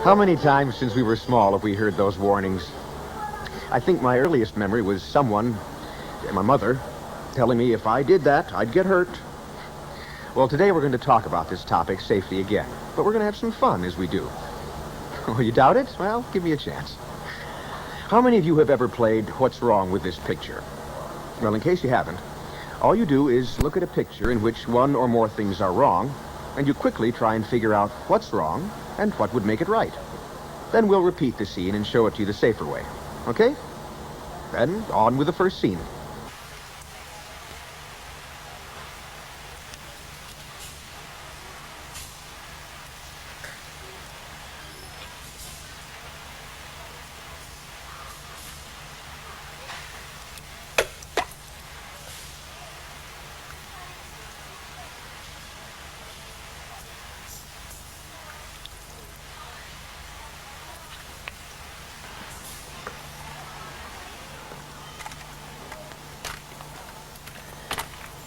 How many times since we were small have we heard those warnings? I think my earliest memory was someone, my mother, telling me if I did that, I'd get hurt. Well, today we're going to talk about this topic, safety, again. But we're going to have some fun as we do. Oh, you doubt it? Well, give me a chance. How many of you have ever played What's Wrong with This Picture? Well, in case you haven't, all you do is look at a picture in which one or more things are wrong, and you quickly try and figure out what's wrong and what would make it right. Then we'll repeat the scene and show it to you the safer way. Okay? Then on with the first scene.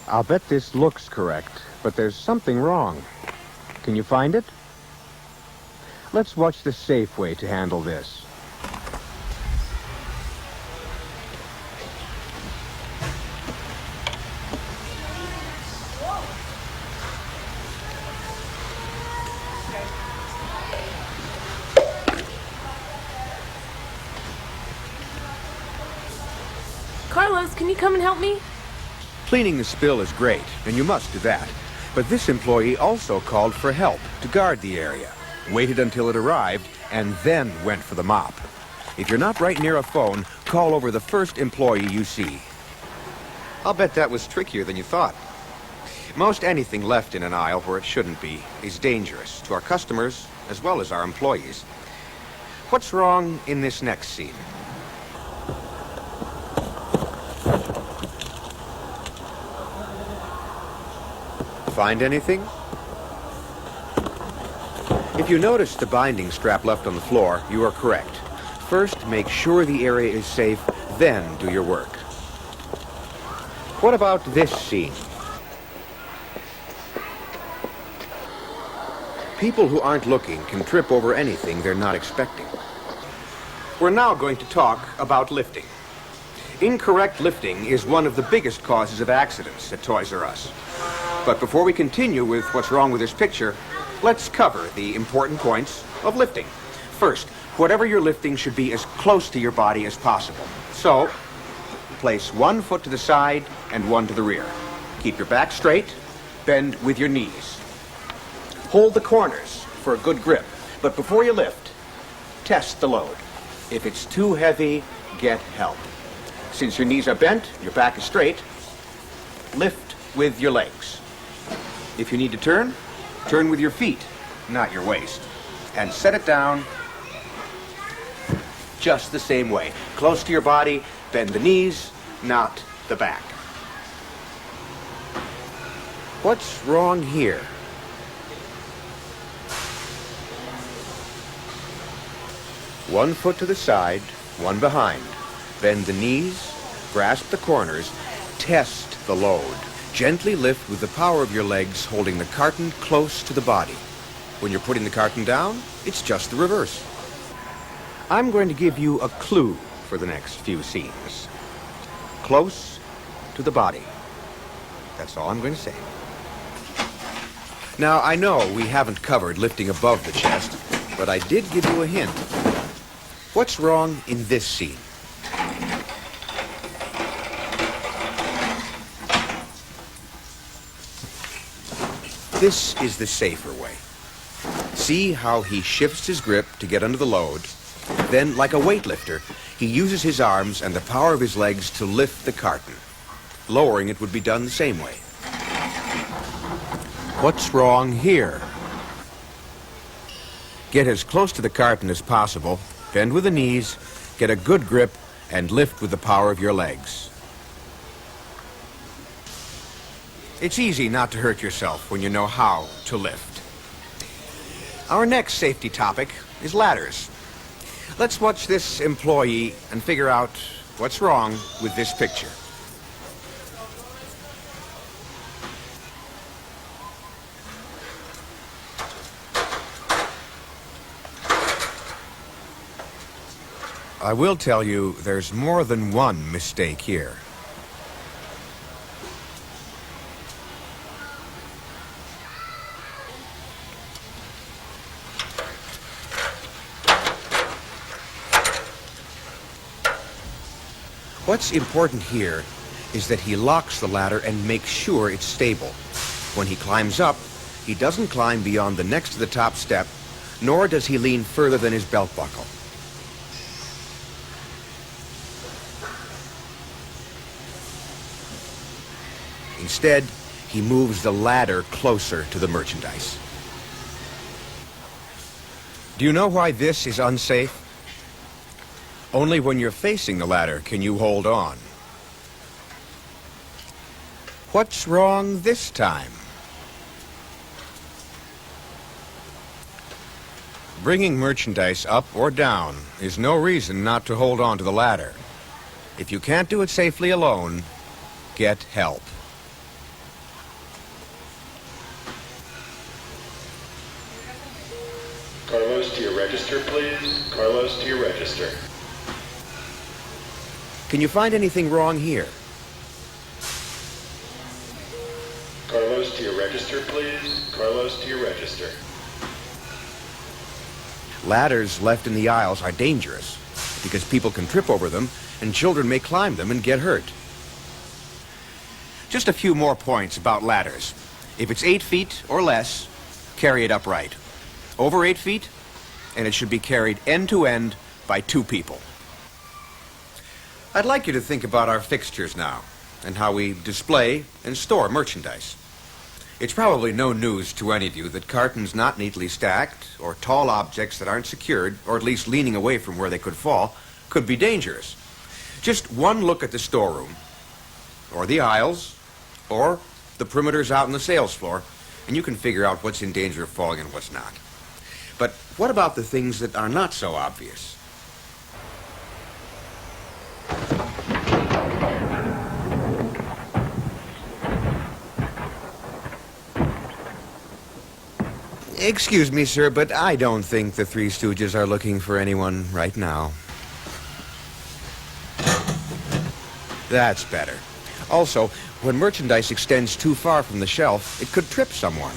I'll bet this looks correct, but there's something wrong. Can you find it? Let's watch the safe way to handle this. Carlos, can you come and help me? Cleaning the spill is great, and you must do that. But this employee also called for help to guard the area, waited until it arrived, and then went for the mop. If you're not right near a phone, call over the first employee you see. I'll bet that was trickier than you thought. Most anything left in an aisle where it shouldn't be is dangerous to our customers as well as our employees. What's wrong in this next scene? Find anything? If you notice the binding strap left on the floor, you are correct. First, make sure the area is safe, then do your work. What about this scene? People who aren't looking can trip over anything they're not expecting. We're now going to talk about lifting. Incorrect lifting is one of the biggest causes of accidents at Toys R Us. But before we continue with what's wrong with this picture, let's cover the important points of lifting. First, whatever you're lifting should be as close to your body as possible. So, place one foot to the side and one to the rear. Keep your back straight, bend with your knees. Hold the corners for a good grip, but before you lift, test the load. If it's too heavy, get help. Since your knees are bent, your back is straight, lift with your legs. If you need to turn with your feet, not your waist. And set it down just the same way. Close to your body, bend the knees, not the back. What's wrong here? One foot to the side, one behind. Bend the knees, grasp the corners, test the load. Gently lift with the power of your legs, holding the carton close to the body. When you're putting the carton down, it's just the reverse. I'm going to give you a clue for the next few scenes. Close to the body. That's all I'm going to say. Now, I know we haven't covered lifting above the chest, but I did give you a hint. What's wrong in this scene? This is the safer way. See how he shifts his grip to get under the load. Then, like a weightlifter, he uses his arms and the power of his legs to lift the carton. Lowering it would be done the same way. What's wrong here? Get as close to the carton as possible, bend with the knees, get a good grip, and lift with the power of your legs. It's easy not to hurt yourself when you know how to lift. Our next safety topic is ladders. Let's watch this employee and figure out what's wrong with this picture. I will tell you, there's more than one mistake here. What's important here is that he locks the ladder and makes sure it's stable. When he climbs up, he doesn't climb beyond the next to the top step, nor does he lean further than his belt buckle. Instead, he moves the ladder closer to the merchandise. Do you know why this is unsafe? Only when you're facing the ladder can you hold on. What's wrong this time? Bringing merchandise up or down is no reason not to hold on to the ladder. If you can't do it safely alone, get help. Carlos, to your register, please. Carlos, to your register. Can you find anything wrong here? Carlos, to your register, please. Carlos, to your register. Ladders left in the aisles are dangerous because people can trip over them and children may climb them and get hurt. Just a few more points about ladders. If it's 8 feet or less, carry it upright. Over 8 feet, and it should be carried end to end by 2 people. I'd like you to think about our fixtures now and how we display and store merchandise. It's probably no news to any of you that cartons not neatly stacked or tall objects that aren't secured, or at least leaning away from where they could fall, could be dangerous. Just one look at the storeroom, or the aisles, or the perimeters out on the sales floor, and you can figure out what's in danger of falling and what's not. But what about the things that are not so obvious? Excuse me, sir, but I don't think the Three Stooges are looking for anyone right now. That's better. Also, when merchandise extends too far from the shelf, it could trip someone.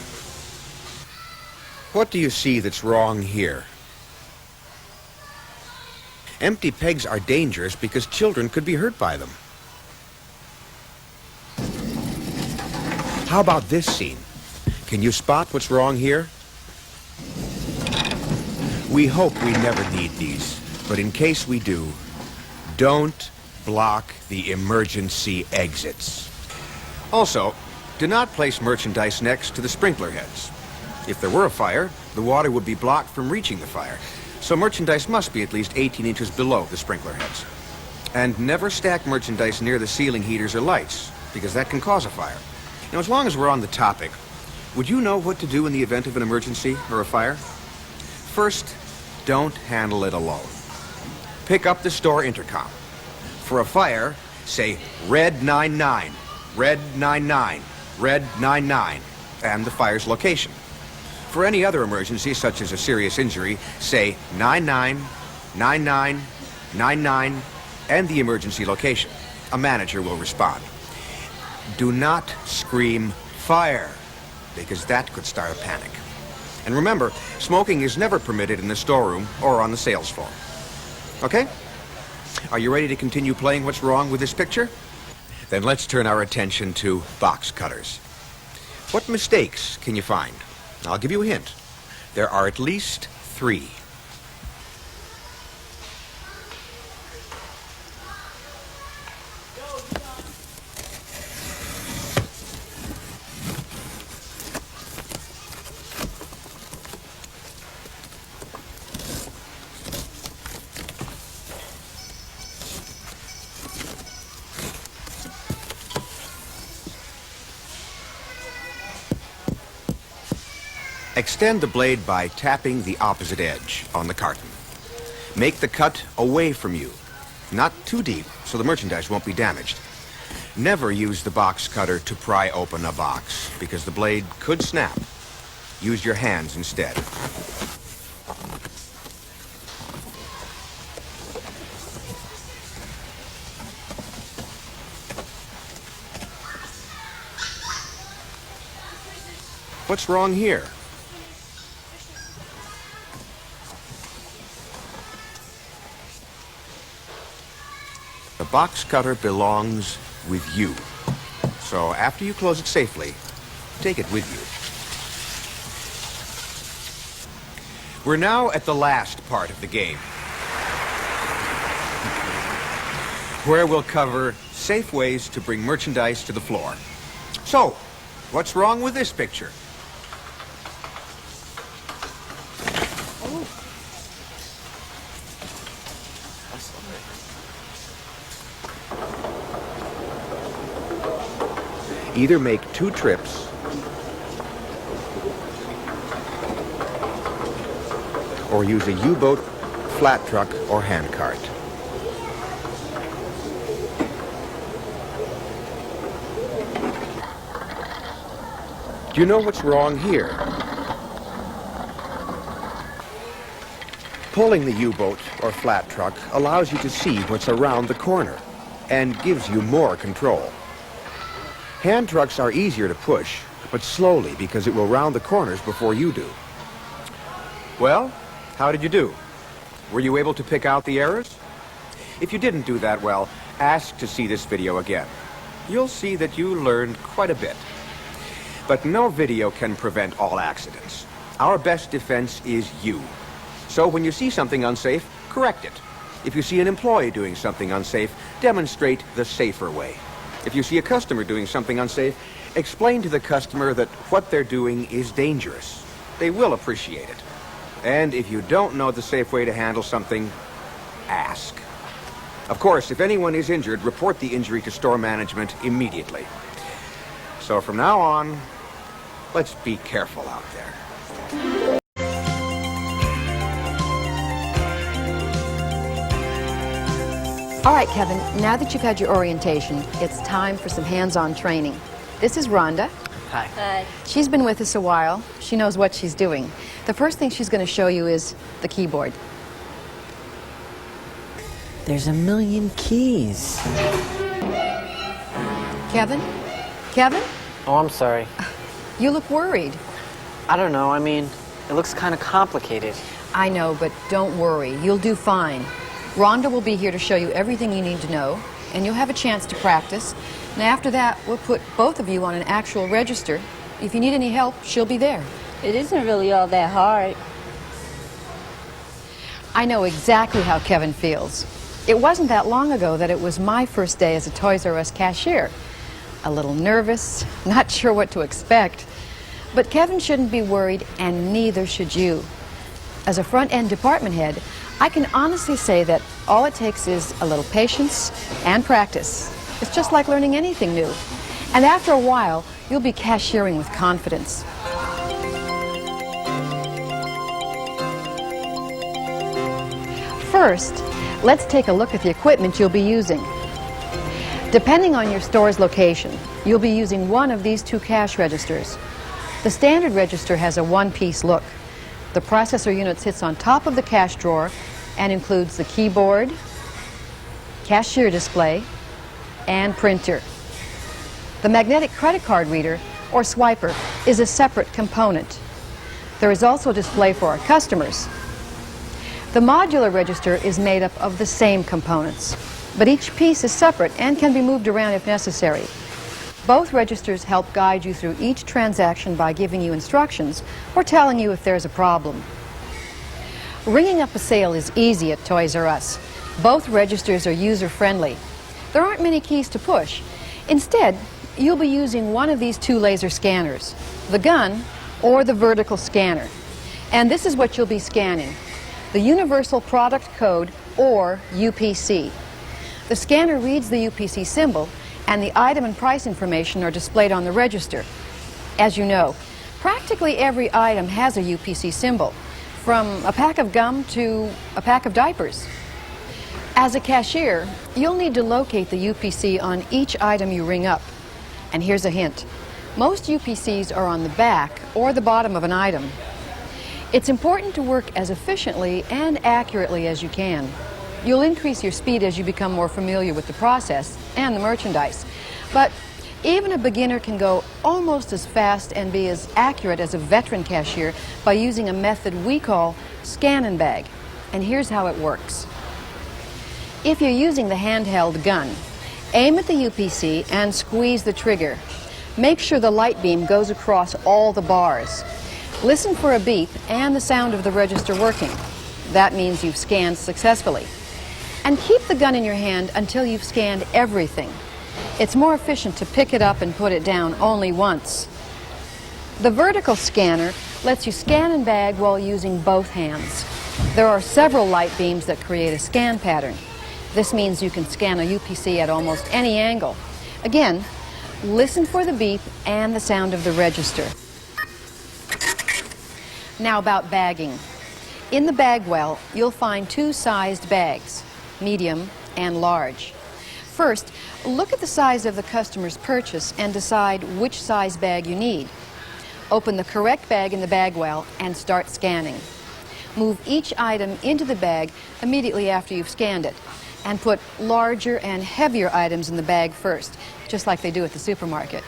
What do you see that's wrong here? Empty pegs are dangerous because children could be hurt by them. How about this scene? Can you spot what's wrong here? We hope we never need these, but in case we do, don't block the emergency exits. Also, do not place merchandise next to the sprinkler heads. If there were a fire, the water would be blocked from reaching the fire, so merchandise must be at least 18 inches below the sprinkler heads. And never stack merchandise near the ceiling heaters or lights, because that can cause a fire. Now, as long as we're on the topic, would you know what to do in the event of an emergency or a fire? First, don't handle it alone. Pick up the store intercom. For a fire, say Red 99, Red 99, Red 99, and the fire's location. For any other emergency, such as a serious injury, say 99, 99, 99, and the emergency location. A manager will respond. Do not scream fire, because that could start a panic. And remember, smoking is never permitted in the storeroom or on the sales floor. Okay? Are you ready to continue playing What's Wrong with this picture? Then let's turn our attention to box cutters. What mistakes can you find? I'll give you a hint. There are at least 3. Extend the blade by tapping the opposite edge on the carton. Make the cut away from you, not too deep, so the merchandise won't be damaged. Never use the box cutter to pry open a box, because the blade could snap. Use your hands instead. What's wrong here? The box cutter belongs with you. So after you close it safely, take it with you. We're now at the last part of the game, where we'll cover safe ways to bring merchandise to the floor. So, what's wrong with this picture? Either make 2 trips or use a U-boat, flat truck, or handcart. Do you know what's wrong here? Pulling the U-boat or flat truck allows you to see what's around the corner and gives you more control. Hand trucks are easier to push, but slowly because it will round the corners before you do. Well, how did you do? Were you able to pick out the errors? If you didn't do that well, ask to see this video again. You'll see that you learned quite a bit. But no video can prevent all accidents. Our best defense is you. So when you see something unsafe, correct it. If you see an employee doing something unsafe, demonstrate the safer way. If you see a customer doing something unsafe, explain to the customer that what they're doing is dangerous. They will appreciate it. And if you don't know the safe way to handle something, ask. Of course, if anyone is injured, report the injury to store management immediately. So from now on, let's be careful out there. All right, Kevin, now that you've had your orientation, it's time for some hands-on training. This is Rhonda. Hi. Hi. She's been with us a while. She knows what she's doing. The first thing she's going to show you is the keyboard. There's a million keys. Kevin? Kevin? Oh, I'm sorry. You look worried. I don't know. I mean, it looks kind of complicated. I know, but don't worry. You'll do fine. Rhonda will be here to show you everything you need to know, and you'll have a chance to practice. And after that, we'll put both of you on an actual register. If you need any help, she'll be there. It isn't really all that hard. I know exactly how Kevin feels. It wasn't that long ago that it was my first day as a Toys R Us cashier. A little nervous, not sure what to expect. But Kevin shouldn't be worried, and neither should you. As a front-end department head, I can honestly say that all it takes is a little patience and practice. It's just like learning anything new. And after a while, you'll be cashiering with confidence. First, let's take a look at the equipment you'll be using. Depending on your store's location, you'll be using one of these 2 cash registers. The standard register has a one-piece look. The processor unit sits on top of the cash drawer and includes the keyboard, cashier display, and printer. The magnetic credit card reader, or swiper, is a separate component. There is also a display for our customers. The modular register is made up of the same components, but each piece is separate and can be moved around if necessary. Both registers help guide you through each transaction by giving you instructions or telling you if there's a problem. Ringing up a sale is easy at Toys R Us. Both registers are user-friendly. There aren't many keys to push. Instead, you'll be using one of these 2 laser scanners, the gun or the vertical scanner. And this is what you'll be scanning, the Universal Product Code, or UPC. The scanner reads the UPC symbol, and the item and price information are displayed on the register. As you know, practically every item has a UPC symbol, from a pack of gum to a pack of diapers. As a cashier, you'll need to locate the UPC on each item you ring up. And here's a hint. Most UPCs are on the back or the bottom of an item. It's important to work as efficiently and accurately as you can. You'll increase your speed as you become more familiar with the process and the merchandise. But Even a beginner can go almost as fast and be as accurate as a veteran cashier by using a method we call scan and bag. And here's how it works. If you're using the handheld gun, aim at the UPC and squeeze the trigger. Make sure the light beam goes across all the bars. Listen for a beep and the sound of the register working. That means you've scanned successfully. And keep the gun in your hand until you've scanned everything. It's more efficient to pick it up and put it down only once. The vertical scanner lets you scan and bag while using both hands. There are several light beams that create a scan pattern. This means you can scan a UPC at almost any angle. Again, listen for the beep and the sound of the register. Now about bagging. In the bag well, you'll find two sized bags, medium and large. First, look at the size of the customer's purchase and decide which size bag you need. Open the correct bag in the bag well and start scanning. Move each item into the bag immediately after you've scanned it, and put larger and heavier items in the bag first, just like they do at the supermarket.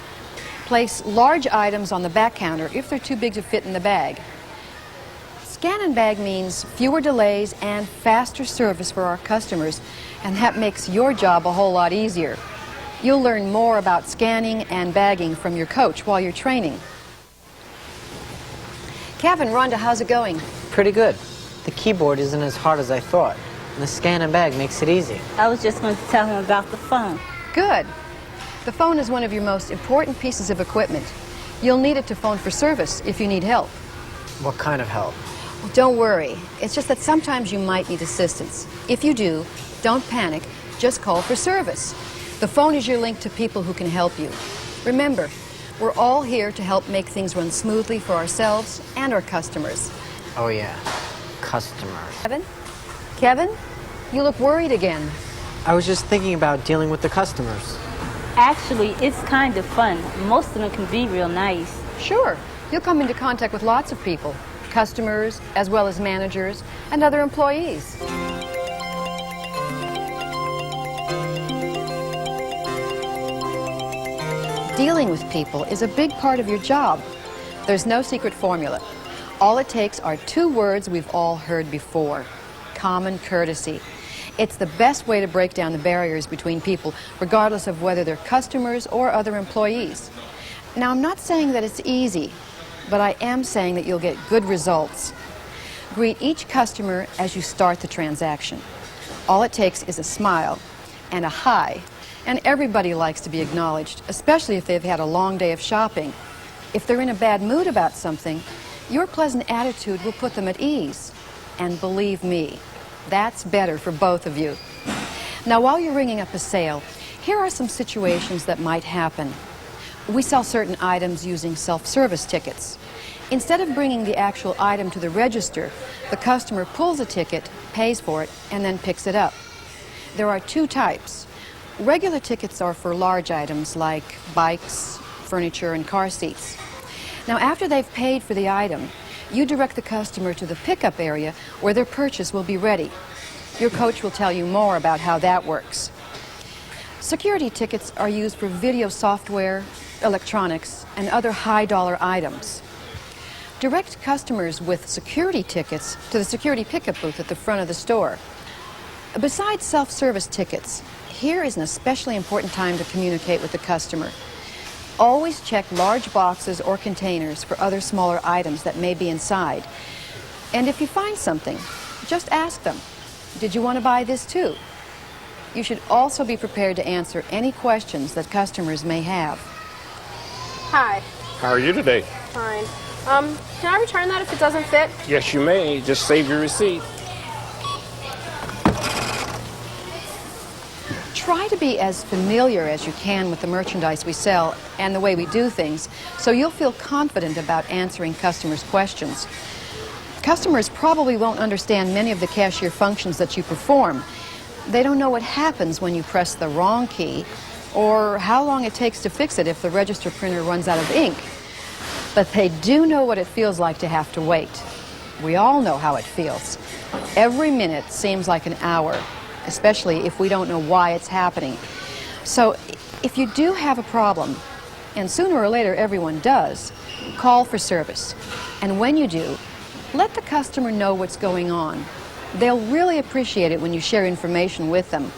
Place large items on the back counter if they're too big to fit in the bag. Scan and bag means fewer delays and faster service for our customers, and that makes your job a whole lot easier. You'll learn more about scanning and bagging from your coach while you're training. Kevin, Rhonda, how's it going? Pretty good. The keyboard isn't as hard as I thought, and the scan and bag makes it easy. I was just going to tell him about the phone. Good. The phone is one of your most important pieces of equipment. You'll need it to phone for service if you need help. What kind of help? Well, don't worry. It's just that sometimes you might need assistance. If you do, don't panic. Just call for service. The phone is your link to people who can help you. Remember, we're all here to help make things run smoothly for ourselves and our customers. Oh yeah, customers. Kevin? Kevin? You look worried again. I was just thinking about dealing with the customers. Actually, it's kind of fun. Most of them can be real nice. Sure. You'll come into contact with lots of people. Customers, as well as managers, and other employees. Dealing with people is a big part of your job. There's no secret formula. All it takes are two words we've all heard before: common courtesy. It's the best way to break down the barriers between people, regardless of whether they're customers or other employees. Now, I'm not saying that it's easy, but I am saying that you'll get good results. Greet each customer as you start the transaction. All it takes is a smile and a hi, and everybody likes to be acknowledged, especially if they've had a long day of shopping. If they're in a bad mood about something, your pleasant attitude will put them at ease. And believe me, that's better for both of you. Now, while you're ringing up a sale, here are some situations that might happen. We sell certain items using self-service tickets. Instead of bringing the actual item to the register, the customer pulls a ticket, pays for it, and then picks it up. There are two types. Regular tickets are for large items like bikes, furniture, and car seats. Now, after they've paid for the item, you direct the customer to the pickup area where their purchase will be ready. Your coach will tell you more about how that works. Security tickets are used for video software, electronics, and other high-dollar items. Direct customers with security tickets to the security pickup booth at the front of the store. Besides self-service tickets, here is an especially important time to communicate with the customer. Always check large boxes or containers for other smaller items that may be inside. And if you find something, just ask them, "Did you want to buy this too?" You should also be prepared to answer any questions that customers may have. Hi. How are you today? Fine. Can I return that if it doesn't fit? Yes, you may. Just save your receipt. Try to be as familiar as you can with the merchandise we sell and the way we do things, so you'll feel confident about answering customers' questions. Customers probably won't understand many of the cashier functions that you perform. They don't know what happens when you press the wrong key, or how long it takes to fix it if the register printer runs out of ink. But they do know what it feels like to have to wait. We all know how it feels. Every minute seems like an hour, especially if we don't know why it's happening. So If you do have a problem, and sooner or later everyone does, call for service. And when you do, let the customer know what's going on. They'll really appreciate it when you share information with them.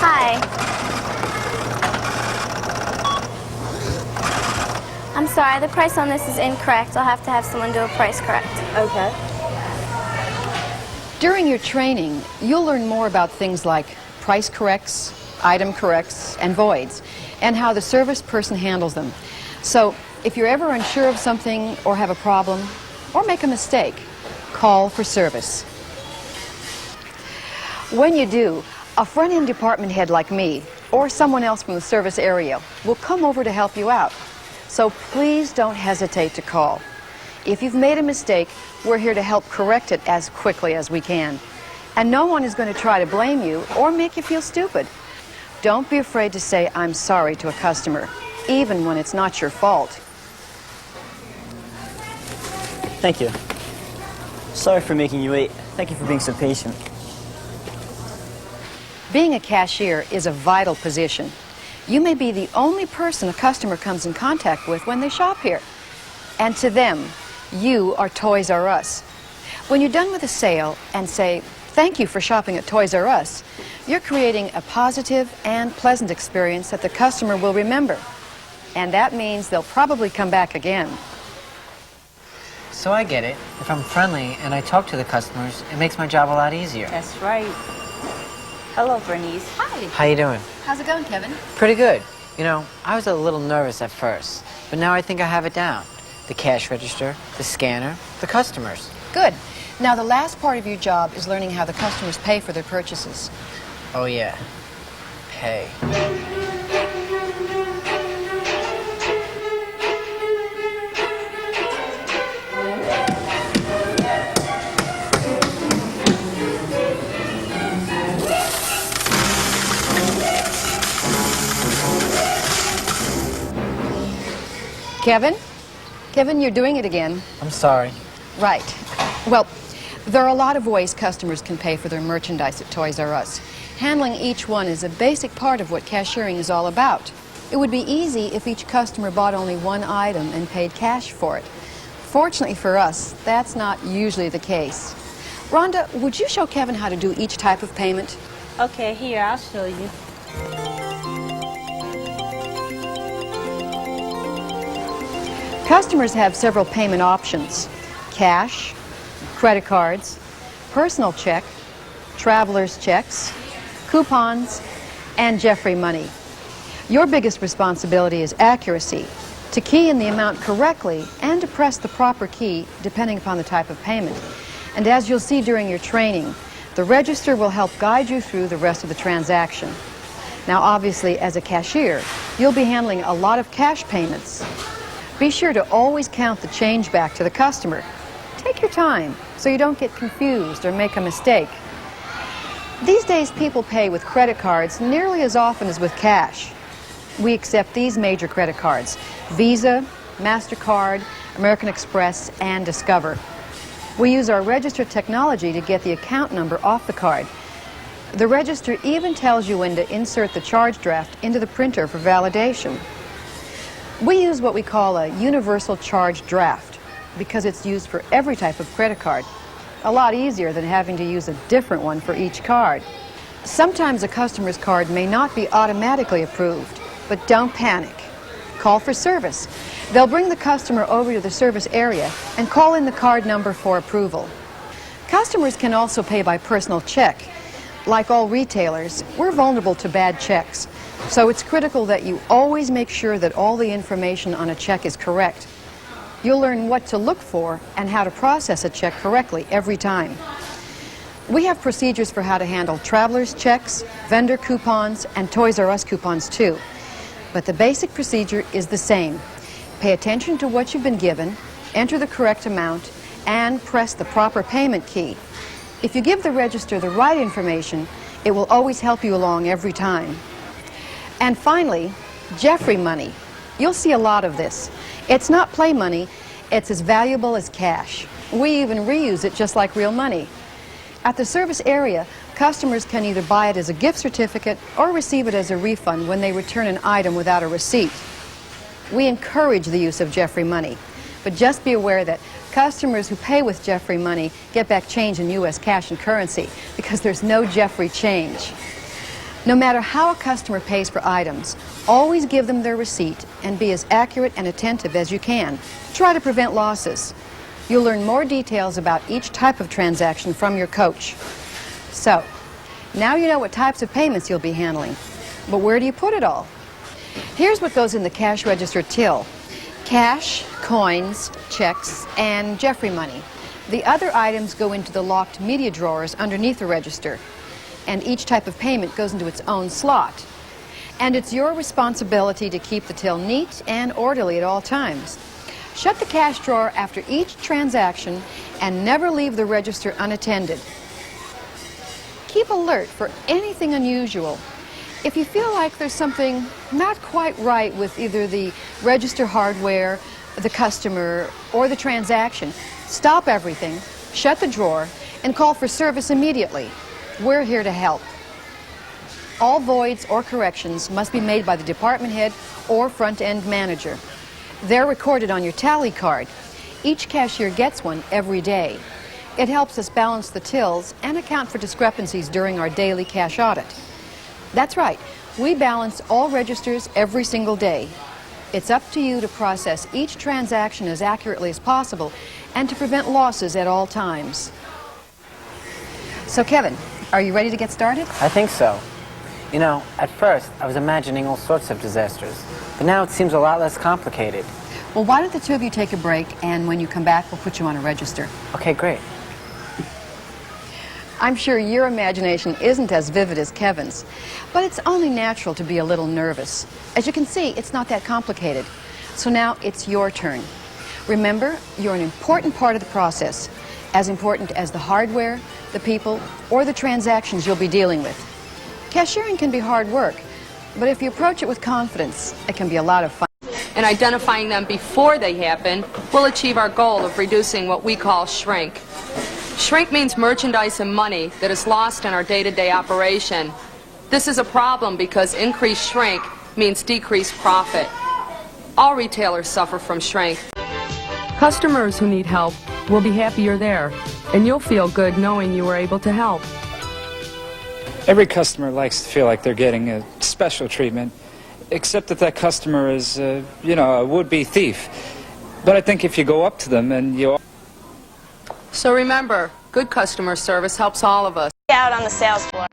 Hi. I'm sorry, the price on this is incorrect. I'll have to have someone do a price correct. Okay. During your training, you'll learn more about things like price corrects, item corrects, and voids, and how the service person handles them. So, if you're ever unsure of something or have a problem or make a mistake, call for service. When you do, a front-end department head like me or someone else from the service area will come over to help you out. So please don't hesitate to call. If you've made a mistake, we're here to help correct it as quickly as we can. And no one is going to try to blame you or make you feel stupid. Don't be afraid to say I'm sorry to a customer, even when it's not your fault. Thank you. Sorry for making you wait. Thank you for being so patient. Being a cashier is a vital position. You may be the only person a customer comes in contact with when they shop here. And to them, you are Toys R Us. When you're done with a sale and say, "Thank you for shopping at Toys R Us," you're creating a positive and pleasant experience that the customer will remember. And that means they'll probably come back again. So I get it. If I'm friendly and I talk to the customers, it makes my job a lot easier. That's right. Hello, Bernice. Hi. How you doing? How's it going, Kevin? Pretty good. You know, I was a little nervous at first, but now I think I have it down. The cash register, the scanner, the customers. Good. Now, the last part of your job is learning how the customers pay for their purchases. Oh yeah, pay. Kevin? Kevin, you're doing it again. I'm sorry. Right. Well, there are a lot of ways customers can pay for their merchandise at Toys R Us. Handling each one is a basic part of what cashiering is all about. It would be easy if each customer bought only one item and paid cash for it. Fortunately for us, that's not usually the case. Rhonda, would you show Kevin how to do each type of payment? Okay, here, I'll show you. Customers have several payment options: cash, credit cards, personal check, traveler's checks, coupons, and Jeffrey money. Your biggest responsibility is accuracy, to key in the amount correctly and to press the proper key depending upon the type of payment. And as you'll see during your training, the register will help guide you through the rest of the transaction. Now, obviously, as a cashier, you'll be handling a lot of cash payments. Be sure to always count the change back to the customer. Take your time so you don't get confused or make a mistake. These days, people pay with credit cards nearly as often as with cash. We accept these major credit cards: Visa, MasterCard, American Express, and Discover. We use our register technology to get the account number off the card. The register even tells you when to insert the charge draft into the printer for validation. We use what we call a universal charge draft because it's used for every type of credit card. A lot easier than having to use a different one for each card. Sometimes a customer's card may not be automatically approved, but don't panic. Call for service. They'll bring the customer over to the service area and call in the card number for approval. Customers can also pay by personal check. Like all retailers, we're vulnerable to bad checks. So it's critical that you always make sure that all the information on a check is correct. You'll learn what to look for and how to process a check correctly every time. We have procedures for how to handle traveler's checks, vendor coupons, and Toys R Us coupons too. But the basic procedure is the same. Pay attention to what you've been given, enter the correct amount, and press the proper payment key. If you give the register the right information, it will always help you along every time. And finally, Jeffrey money. You'll see a lot of this. It's not play money, it's as valuable as cash. We even reuse it just like real money. At the service area, Customers can either buy it as a gift certificate or receive it as a refund when they return an item without a receipt. We encourage the use of Jeffrey money, but just be aware that customers who pay with Jeffrey money get back change in U.S. cash and currency because there's no Jeffrey change. No matter how a customer pays for items, always give them their receipt and be as accurate and attentive as you can. Try to prevent losses. You'll learn more details about each type of transaction from your coach. So, now you know what types of payments you'll be handling. But where do you put it all? Here's what goes in the cash register till. Cash, coins, checks, and Jeffrey money. The other items go into the locked media drawers underneath the register. And each type of payment goes into its own slot. And it's your responsibility to keep the till neat and orderly at all times. Shut the cash drawer after each transaction and never leave the register unattended. Keep alert for anything unusual. If you feel like there's something not quite right with either the register hardware, the customer, or the transaction, stop everything, shut the drawer, and call for service immediately. We're here to help. All voids or corrections must be made by the department head or front-end manager. They're recorded on your tally card. Each cashier gets one every day. It helps us balance the tills and account for discrepancies during our daily cash audit. That's right, we balance all registers every single day. It's up to you to process each transaction as accurately as possible and to prevent losses at all times. So Kevin, are you ready to get started? I think so. You know, at first I was imagining all sorts of disasters, but now it seems a lot less complicated. Well, why don't the two of you take a break, and when you come back, we'll put you on a register. Okay, great. I'm sure your imagination isn't as vivid as Kevin's, but it's only natural to be a little nervous. As you can see, it's not that complicated. So now it's your turn. Remember, you're an important part of the process, as important as the hardware, the people, or the transactions you'll be dealing with. Cashiering can be hard work, but if you approach it with confidence, it can be a lot of fun. And identifying them before they happen will achieve our goal of reducing what we call shrink. Shrink means merchandise and money that is lost in our day-to-day operation. This is a problem because increased shrink means decreased profit. All retailers suffer from shrink. Customers who need help will be happy you're there, and you'll feel good knowing you were able to help. Every customer likes to feel like they're getting a special treatment, except that that customer is, you know, a would-be thief. But I think if you go up to them and you... So remember, good customer service helps all of us. Out on the sales floor.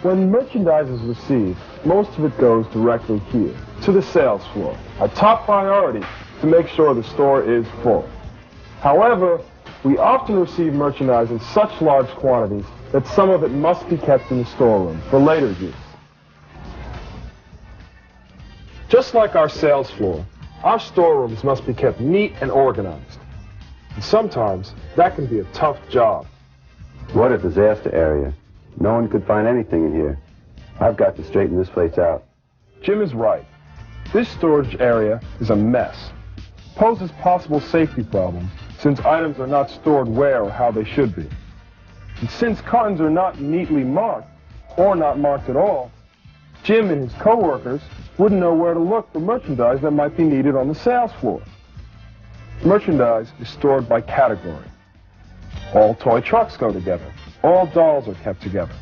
When merchandise is received, most of it goes directly here, to the sales floor. Our top priority to make sure the store is full. However, we often receive merchandise in such large quantities that some of it must be kept in the storeroom for later use. Just like our sales floor, our storerooms must be kept neat and organized. And sometimes that can be a tough job. What a disaster area. No one could find anything in here. I've got to straighten this place out. Jim is right. This storage area is a mess. Poses possible safety problems since items are not stored where or how they should be. And since cartons are not neatly marked, or not marked at all, Jim and his co-workers wouldn't know where to look for merchandise that might be needed on the sales floor. Merchandise is stored by category. All toy trucks go together. All dolls are kept together.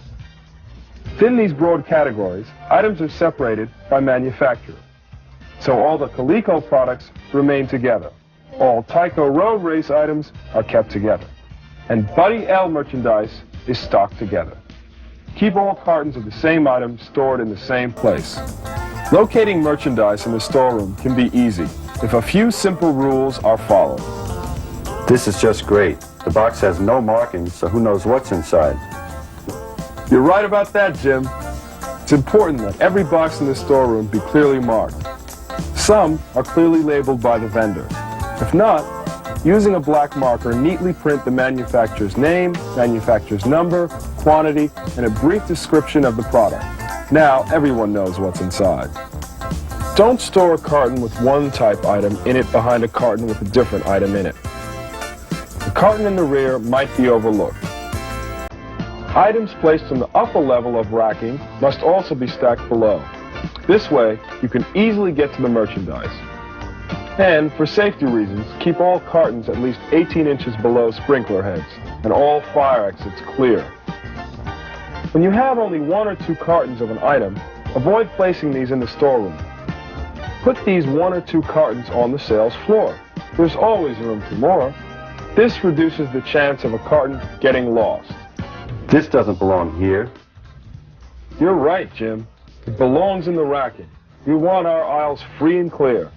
Within these broad categories, items are separated by manufacturer. So all the Coleco products remain together. All Tyco road race items are kept together. And Buddy L merchandise is stocked together. Keep all cartons of the same item stored in the same place. Locating merchandise in the storeroom can be easy if a few simple rules are followed. This is just great. The box has no markings, so who knows what's inside? You're right about that, Jim. It's important that every box in the storeroom be clearly marked. Some are clearly labeled by the vendor. If not, using a black marker, neatly print the manufacturer's name, manufacturer's number, quantity, and a brief description of the product. Now everyone knows what's inside. Don't store a carton with one type item in it behind a carton with a different item in it. The carton in the rear might be overlooked. Items placed on the upper level of racking must also be stacked below. This way, you can easily get to the merchandise. And, for safety reasons, keep all cartons at least 18 inches below sprinkler heads and all fire exits clear. When you have only 1 or 2 cartons of an item, avoid placing these in the storeroom. Put these 1 or 2 cartons on the sales floor. There's always room for more. This reduces the chance of a carton getting lost. This doesn't belong here. You're right, Jim. It belongs in the racking. We want our aisles free and clear.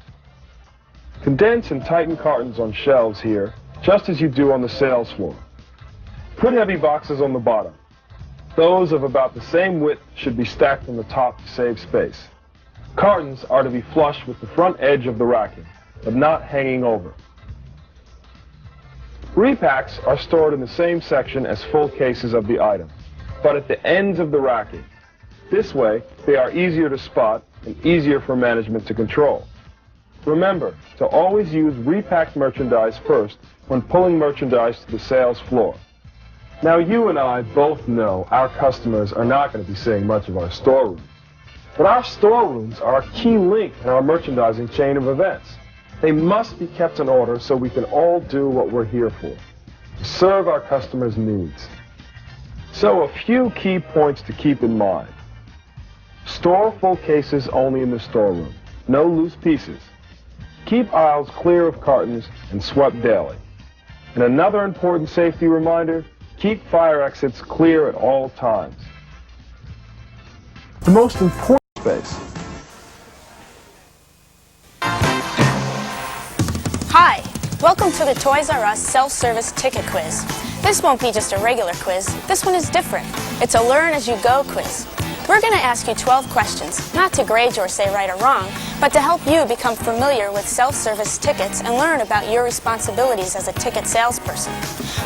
Condense and tighten cartons on shelves here, just as you do on the sales floor. Put heavy boxes on the bottom. Those of about the same width should be stacked on the top to save space. Cartons are to be flush with the front edge of the racking, but not hanging over. Repacks are stored in the same section as full cases of the item, but at the ends of the racking. This way, they are easier to spot and easier for management to control. Remember to always use repacked merchandise first when pulling merchandise to the sales floor. Now, you and I both know our customers are not going to be seeing much of our storerooms. But our storerooms are a key link in our merchandising chain of events. They must be kept in order so we can all do what we're here for, to serve our customers' needs. So, a few key points to keep in mind. Store full cases only in the storeroom. No loose pieces. Keep aisles clear of cartons and swept daily. And another important safety reminder, keep fire exits clear at all times. The most important space. Hi, welcome to the Toys R Us self-service ticket quiz. This won't be just a regular quiz. This one is different. It's a learn-as-you-go quiz. We're going to ask you 12 questions, not to grade you or say right or wrong, but to help you become familiar with self-service tickets and learn about your responsibilities as a ticket salesperson.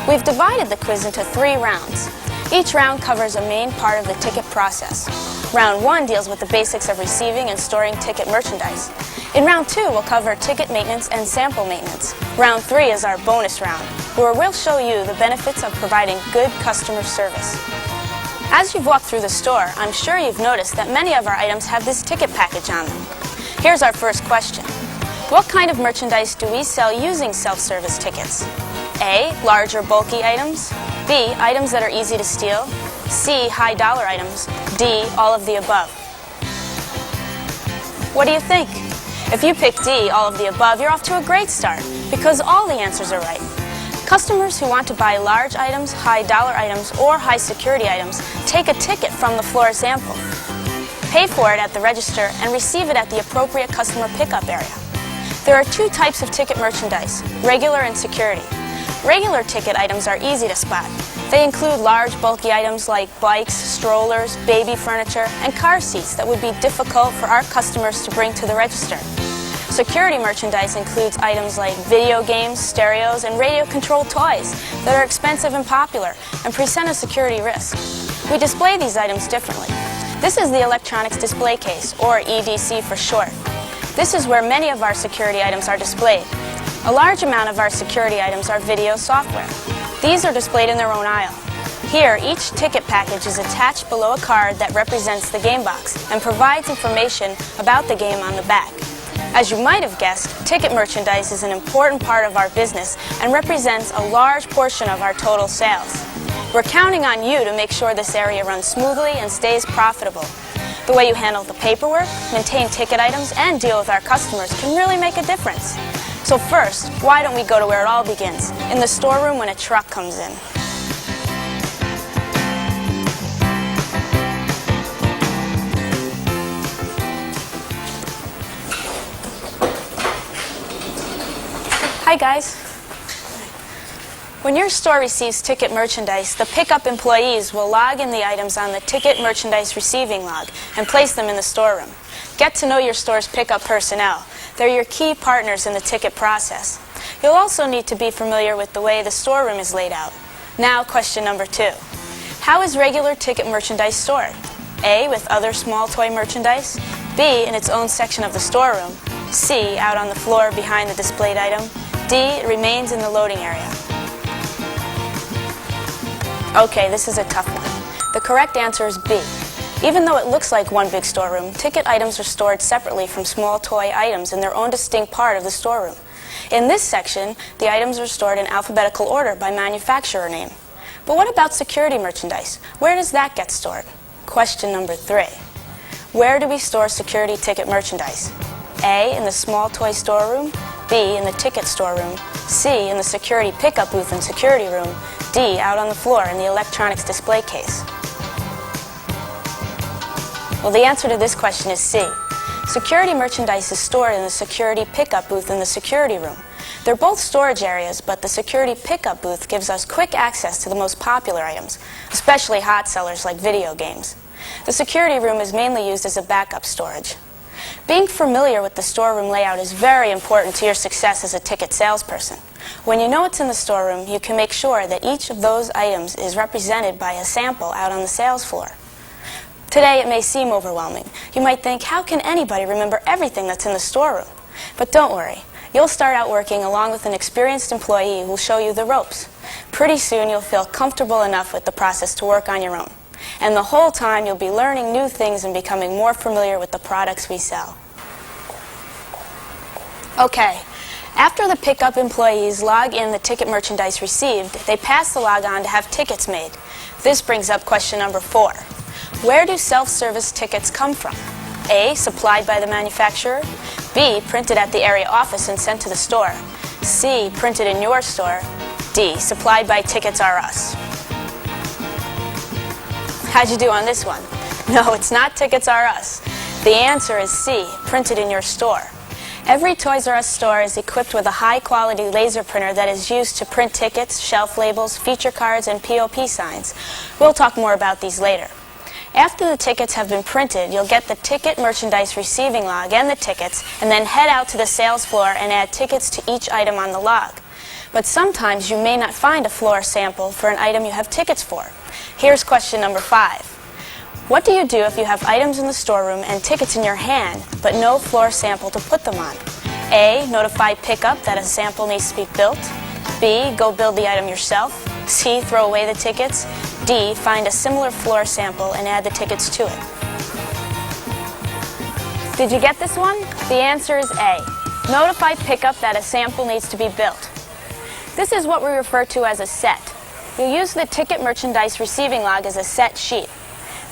We've divided the quiz into 3 rounds. Each round covers a main part of the ticket process. Round 1 deals with the basics of receiving and storing ticket merchandise. In round 2, we'll cover ticket maintenance and sample maintenance. Round 3 is our bonus round, where we'll show you the benefits of providing good customer service. As you've walked through the store, I'm sure you've noticed that many of our items have this ticket package on them. Here's our first question. What kind of merchandise do we sell using self-service tickets? A, large or bulky items. B, items that are easy to steal. C, high-dollar items. D, all of the above. What do you think? If you pick D, all of the above, you're off to a great start, because all the answers are right. Customers who want to buy large items, high-dollar items, or high-security items take a ticket from the floor sample. Pay for it at the register and receive it at the appropriate customer pickup area. There are 2 types of ticket merchandise, regular and security. Regular ticket items are easy to spot. They include large, bulky items like bikes, strollers, baby furniture, and car seats that would be difficult for our customers to bring to the register. Security merchandise includes items like video games, stereos, and radio-controlled toys that are expensive and popular and present a security risk. We display these items differently. This is the electronics display case, or EDC for short. This is where many of our security items are displayed. A large amount of our security items are video software. These are displayed in their own aisle. Here, each ticket package is attached below a card that represents the game box and provides information about the game on the back. As you might have guessed, ticket merchandise is an important part of our business and represents a large portion of our total sales. We're counting on you to make sure this area runs smoothly and stays profitable. The way you handle the paperwork, maintain ticket items, and deal with our customers can really make a difference. So first, why don't we go to where it all begins, in the storeroom when a truck comes in. Hi guys. When your store receives ticket merchandise, the pickup employees will log in the items on the ticket merchandise receiving log and place them in the storeroom. Get to know your store's pickup personnel. They're your key partners in the ticket process. You'll also need to be familiar with the way the storeroom is laid out. Now, question number 2. How is regular ticket merchandise stored? A, with other small toy merchandise. B, in its own section of the storeroom, C, out on the floor behind the displayed item, D, it remains in the loading area. Okay, this is a tough one. The correct answer is B. Even though it looks like one big storeroom, ticket items are stored separately from small toy items in their own distinct part of the storeroom. In this section, the items are stored in alphabetical order by manufacturer name. But what about security merchandise? Where does that get stored? Question number 3. Where do we store security ticket merchandise? A, in the small toy storeroom, B, in the ticket storeroom, C, in the security pickup booth and security room, D, out on the floor in the electronics display case. Well, the answer to this question is C. Security merchandise is stored in the security pickup booth in the security room. They're both storage areas, but the security pickup booth gives us quick access to the most popular items, especially hot sellers like video games. The security room is mainly used as a backup storage. Being familiar with the storeroom layout is very important to your success as a ticket salesperson. When you know what's in the storeroom, you can make sure that each of those items is represented by a sample out on the sales floor. Today it may seem overwhelming. You might think, how can anybody remember everything that's in the storeroom? But don't worry. You'll start out working along with an experienced employee who will show you the ropes. Pretty soon you'll feel comfortable enough with the process to work on your own. And the whole time you'll be learning new things and becoming more familiar with the products we sell. Okay, after the pickup employees log in the ticket merchandise received, they pass the log on to have tickets made. This brings up question number 4. Where do self-service tickets come from? A, supplied by the manufacturer, B, printed at the area office and sent to the store, C, printed in your store, D, supplied by Tickets R Us. How'd you do on this one? No, it's not Tickets R Us. The answer is C, printed in your store. Every Toys R Us store is equipped with a high-quality laser printer that is used to print tickets, shelf labels, feature cards, and POP signs. We'll talk more about these later. After the tickets have been printed, you'll get the ticket merchandise receiving log and the tickets, and then head out to the sales floor and add tickets to each item on the log. But sometimes you may not find a floor sample for an item you have tickets for. Here's question number 5. What do you do if you have items in the storeroom and tickets in your hand, but no floor sample to put them on? A, notify pickup that a sample needs to be built. B, go build the item yourself. C, throw away the tickets. D, find a similar floor sample and add the tickets to it. Did you get this one? The answer is A. Notify pickup that a sample needs to be built. This is what we refer to as a set. You'll use the ticket merchandise receiving log as a set sheet.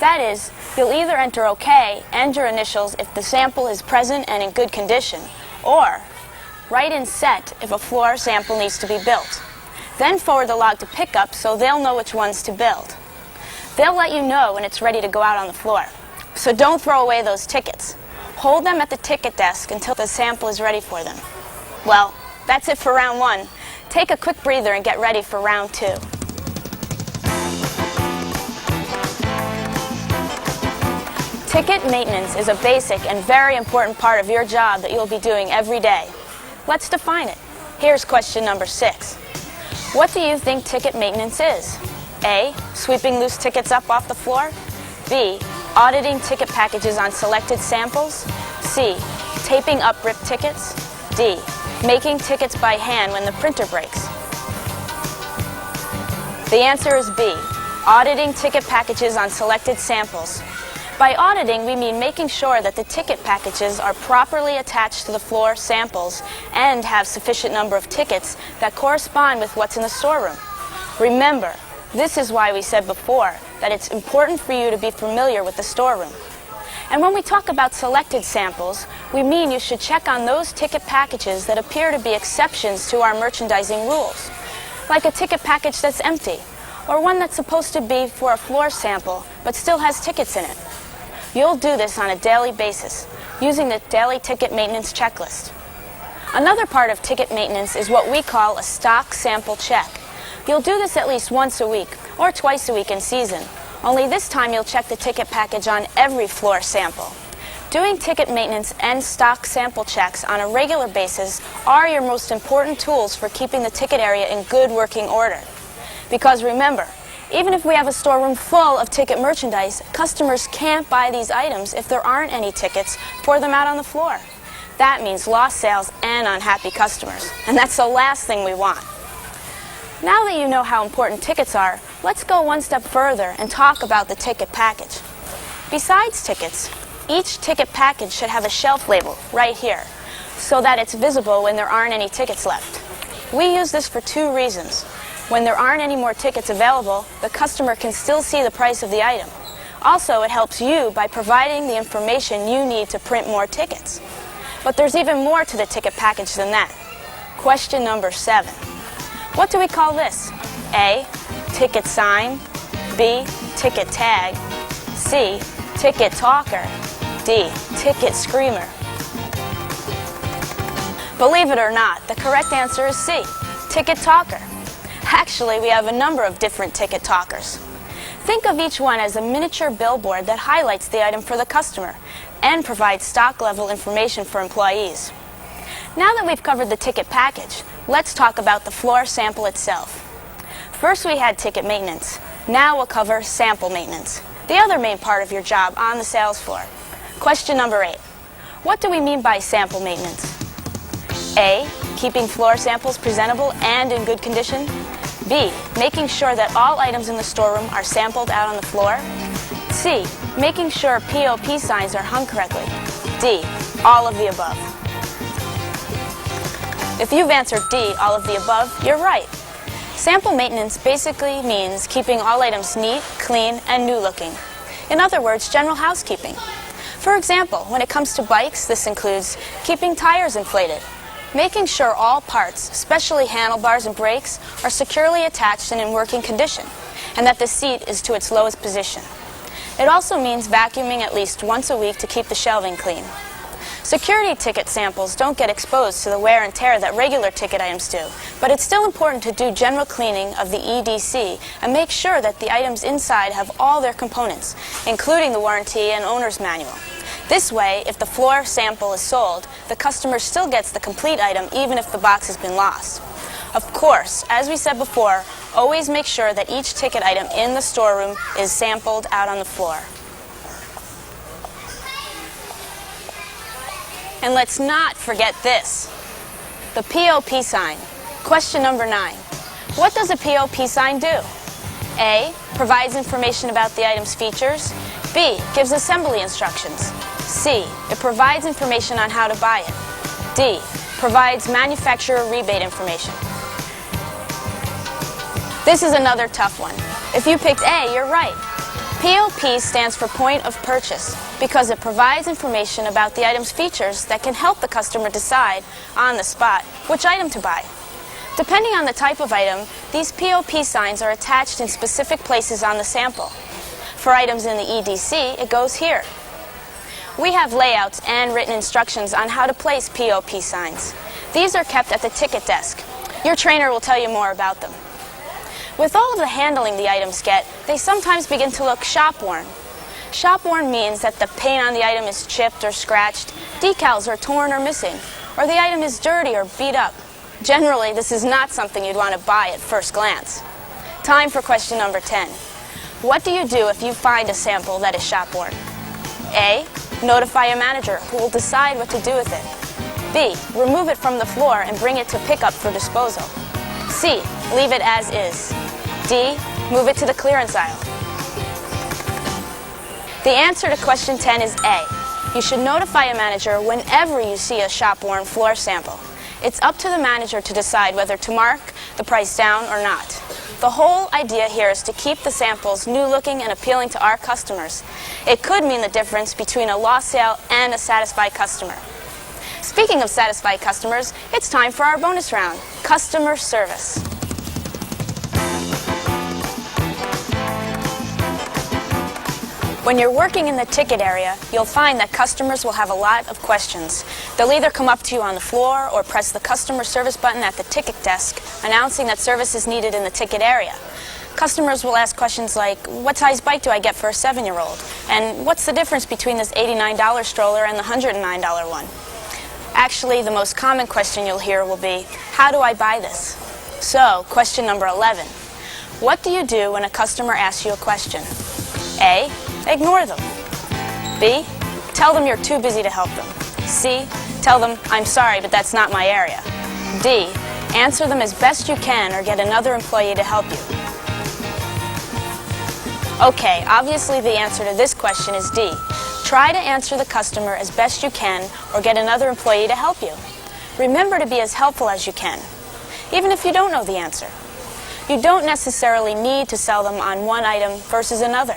That is, you'll either enter OK and your initials if the sample is present and in good condition, or write in set if a floor sample needs to be built. Then forward the log to pickup so they'll know which ones to build. They'll let you know when it's ready to go out on the floor. So don't throw away those tickets. Hold them at the ticket desk until the sample is ready for them. Well, that's it for round 1. Take a quick breather and get ready for round 2. Ticket maintenance is a basic and very important part of your job that you'll be doing every day. Let's define it. Here's question number 6. What do you think ticket maintenance is? A, sweeping loose tickets up off the floor. B, auditing ticket packages on selected samples. C, taping up ripped tickets. D, making tickets by hand when the printer breaks. The answer is B, auditing ticket packages on selected samples. By auditing, we mean making sure that the ticket packages are properly attached to the floor samples and have sufficient number of tickets that correspond with what's in the storeroom. Remember, this is why we said before that it's important for you to be familiar with the storeroom. And when we talk about selected samples, we mean you should check on those ticket packages that appear to be exceptions to our merchandising rules, like a ticket package that's empty, or one that's supposed to be for a floor sample but still has tickets in it. You'll do this on a daily basis, using the daily ticket maintenance checklist. Another part of ticket maintenance is what we call a stock sample check. You'll do this at least once a week, or twice a week in season, only this time you'll check the ticket package on every floor sample. Doing ticket maintenance and stock sample checks on a regular basis are your most important tools for keeping the ticket area in good working order. Because remember, Even if we have a storeroom full of ticket merchandise, customers can't buy these items if there aren't any tickets for them out on the floor. That means lost sales and unhappy customers, and that's the last thing we want. Now that you know how important tickets are, let's go one step further and talk about the ticket package. Besides tickets, each ticket package should have a shelf label right here, so that it's visible when there aren't any tickets left. We use this for two reasons. When there aren't any more tickets available, the customer can still see the price of the item. Also, it helps you by providing the information you need to print more tickets. But there's even more to the ticket package than that. Question number 7. What do we call this? A, ticket sign. B, ticket tag. C, ticket talker. D, ticket screamer. Believe it or not, the correct answer is C, ticket talker. Actually, we have a number of different ticket talkers. Think of each one as a miniature billboard that highlights the item for the customer and provides stock-level information for employees. Now that we've covered the ticket package, let's talk about the floor sample itself. First we had ticket maintenance. Now we'll cover sample maintenance, the other main part of your job on the sales floor. Question number 8. What do we mean by sample maintenance? A, keeping floor samples presentable and in good condition. B, making sure that all items in the storeroom are sampled out on the floor. C, making sure POP signs are hung correctly. D, all of the above. If you've answered D, all of the above, you're right. Sample maintenance basically means keeping all items neat, clean, and new looking. In other words, general housekeeping. For example, when it comes to bikes, this includes keeping tires inflated, making sure all parts, especially handlebars and brakes, are securely attached and in working condition, and that the seat is to its lowest position. It also means vacuuming at least once a week to keep the shelving clean. Security ticket samples don't get exposed to the wear and tear that regular ticket items do, but it's still important to do general cleaning of the EDC and make sure that the items inside have all their components, including the warranty and owner's manual. This way, if the floor sample is sold, the customer still gets the complete item even if the box has been lost. Of course, as we said before, always make sure that each ticket item in the storeroom is sampled out on the floor. And let's not forget this, the POP sign. Question number 9. What does a POP sign do? A, provides information about the item's features. B, gives assembly instructions. C, it provides information on how to buy it. D, provides manufacturer rebate information. This is another tough one. If you picked A, you're right. POP stands for point of purchase because it provides information about the item's features that can help the customer decide on the spot which item to buy. Depending on the type of item, these POP signs are attached in specific places on the sample. For items in the EDC, it goes here. We have layouts and written instructions on how to place POP signs. These are kept at the ticket desk. Your trainer will tell you more about them. With all of the handling the items get, they sometimes begin to look shop-worn. Shop-worn means that the paint on the item is chipped or scratched, decals are torn or missing, or the item is dirty or beat up. Generally, this is not something you'd want to buy at first glance. Time for question number 10. What do you do if you find a sample that is shop-worn? A, notify a manager who will decide what to do with it. B, remove it from the floor and bring it to pickup for disposal. C, leave it as is. D, move it to the clearance aisle. The answer to question 10 is A. You should notify a manager whenever you see a shop-worn floor sample. It's up to the manager to decide whether to mark the price down or not. The whole idea here is to keep the samples new-looking and appealing to our customers. It could mean the difference between a lost sale and a satisfied customer. Speaking of satisfied customers, it's time for our bonus round, customer service. When you're working in the ticket area, you'll find that customers will have a lot of questions. They'll either come up to you on the floor or press the customer service button at the ticket desk, announcing that service is needed in the ticket area. Customers will ask questions like, what size bike do I get for a 7-year-old? And what's the difference between this $89 stroller and the $109 one? Actually, the most common question you'll hear will be, how do I buy this? So, question number 11. What do you do when a customer asks you a question? A. Ignore them. B. Tell them you're too busy to help them. C. Tell them, I'm sorry, but that's not my area. D. Answer them as best you can or get another employee to help you. Okay, obviously the answer to this question is D. Try to answer the customer as best you can or get another employee to help you. Remember to be as helpful as you can, even if you don't know the answer. You don't necessarily need to sell them on one item versus another.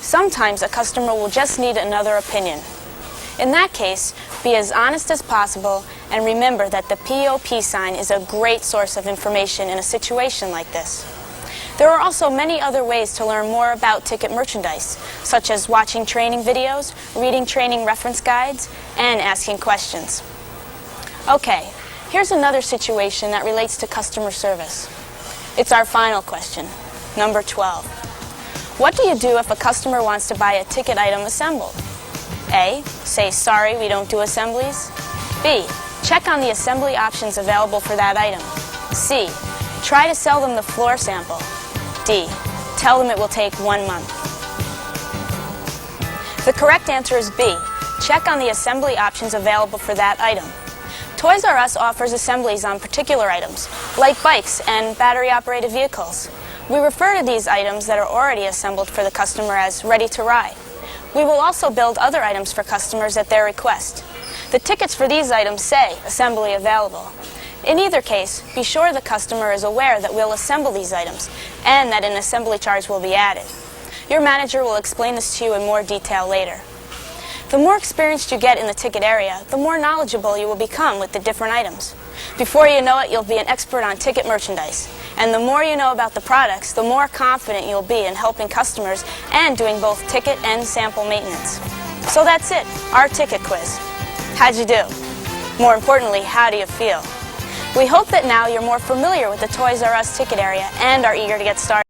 Sometimes a customer will just need another opinion. In that case, be as honest as possible and remember that the POP sign is a great source of information in a situation like this. There are also many other ways to learn more about ticket merchandise, such as watching training videos, reading training reference guides, and asking questions. Okay, here's another situation that relates to customer service. It's our final question, number 12. What do you do if a customer wants to buy a ticket item assembled? A. Say, sorry, we don't do assemblies. B. Check on the assembly options available for that item. C. Try to sell them the floor sample. D. Tell them it will take 1 month. The correct answer is B. Check on the assembly options available for that item. Toys R Us offers assemblies on particular items, like bikes and battery-operated vehicles. We refer to these items that are already assembled for the customer as ready to ride. We will also build other items for customers at their request. The tickets for these items say assembly available. In either case, be sure the customer is aware that we'll assemble these items and that an assembly charge will be added. Your manager will explain this to you in more detail later. The more experienced you get in the ticket area, the more knowledgeable you will become with the different items. Before you know it, you'll be an expert on ticket merchandise. And the more you know about the products, the more confident you'll be in helping customers and doing both ticket and sample maintenance. So that's it, our ticket quiz. How'd you do? More importantly, how do you feel? We hope that now you're more familiar with the Toys R Us ticket area and are eager to get started.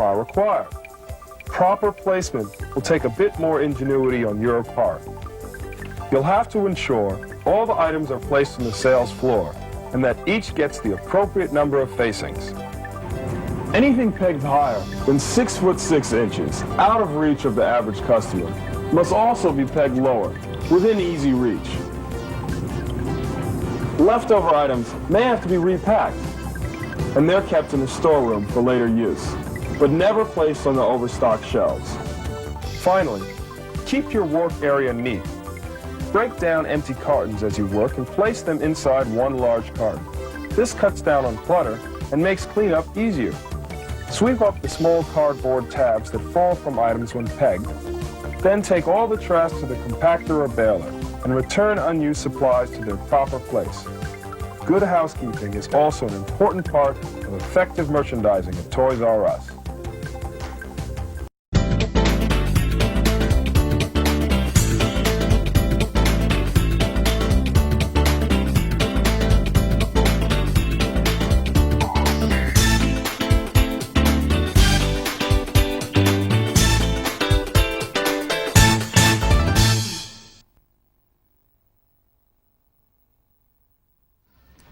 are required. Proper placement will take a bit more ingenuity on your part. You'll have to ensure all the items are placed on the sales floor and that each gets the appropriate number of facings. Anything pegged higher than 6'6" out of reach of the average customer must also be pegged lower, within easy reach. Leftover items may have to be repacked, and they're kept in the storeroom for later use, but never placed on the overstocked shelves. Finally, keep your work area neat. Break down empty cartons as you work and place them inside one large carton. This cuts down on clutter and makes cleanup easier. Sweep up the small cardboard tabs that fall from items when pegged. Then take all the trash to the compactor or baler and return unused supplies to their proper place. Good housekeeping is also an important part of effective merchandising at Toys R Us.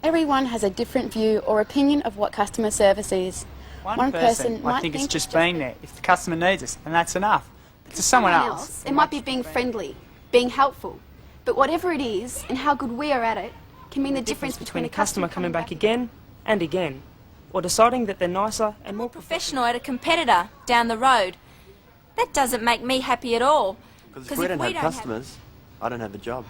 Everyone has a different view or opinion of what customer service is. One person might think it's just being there if the customer needs us, and that's enough. But to someone else, it might be being friendly, being helpful. But whatever it is, and how good we are at it, can mean the difference between a customer coming back again and again, or deciding that they're nicer and more professional at a competitor down the road. That doesn't make me happy at all. Because if we don't have customers, I don't have a job.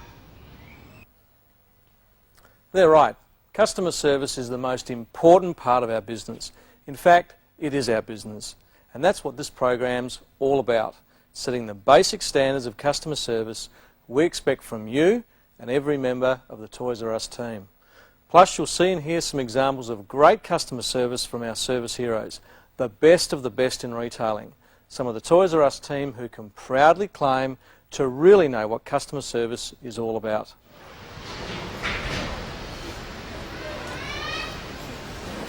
They're right. Customer service is the most important part of our business. In fact, it is our business. And that's what this program's all about, setting the basic standards of customer service we expect from you and every member of the Toys R Us team. Plus, you'll see and hear some examples of great customer service from our service heroes, the best of the best in retailing. Some of the Toys R Us team who can proudly claim to really know what customer service is all about.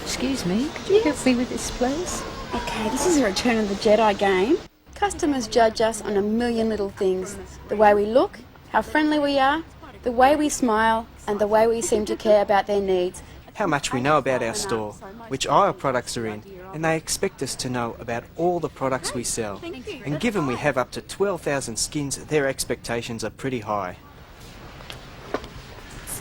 Excuse me, could you help me with this, please? Okay, this is a Return of the Jedi game. Customers judge us on a million little things. The way we look, how friendly we are, the way we smile, and the way we seem to care about their needs. How much we know about our store, which aisle products are in, and they expect us to know about all the products we sell. And given we have up to 12,000 skins, their expectations are pretty high.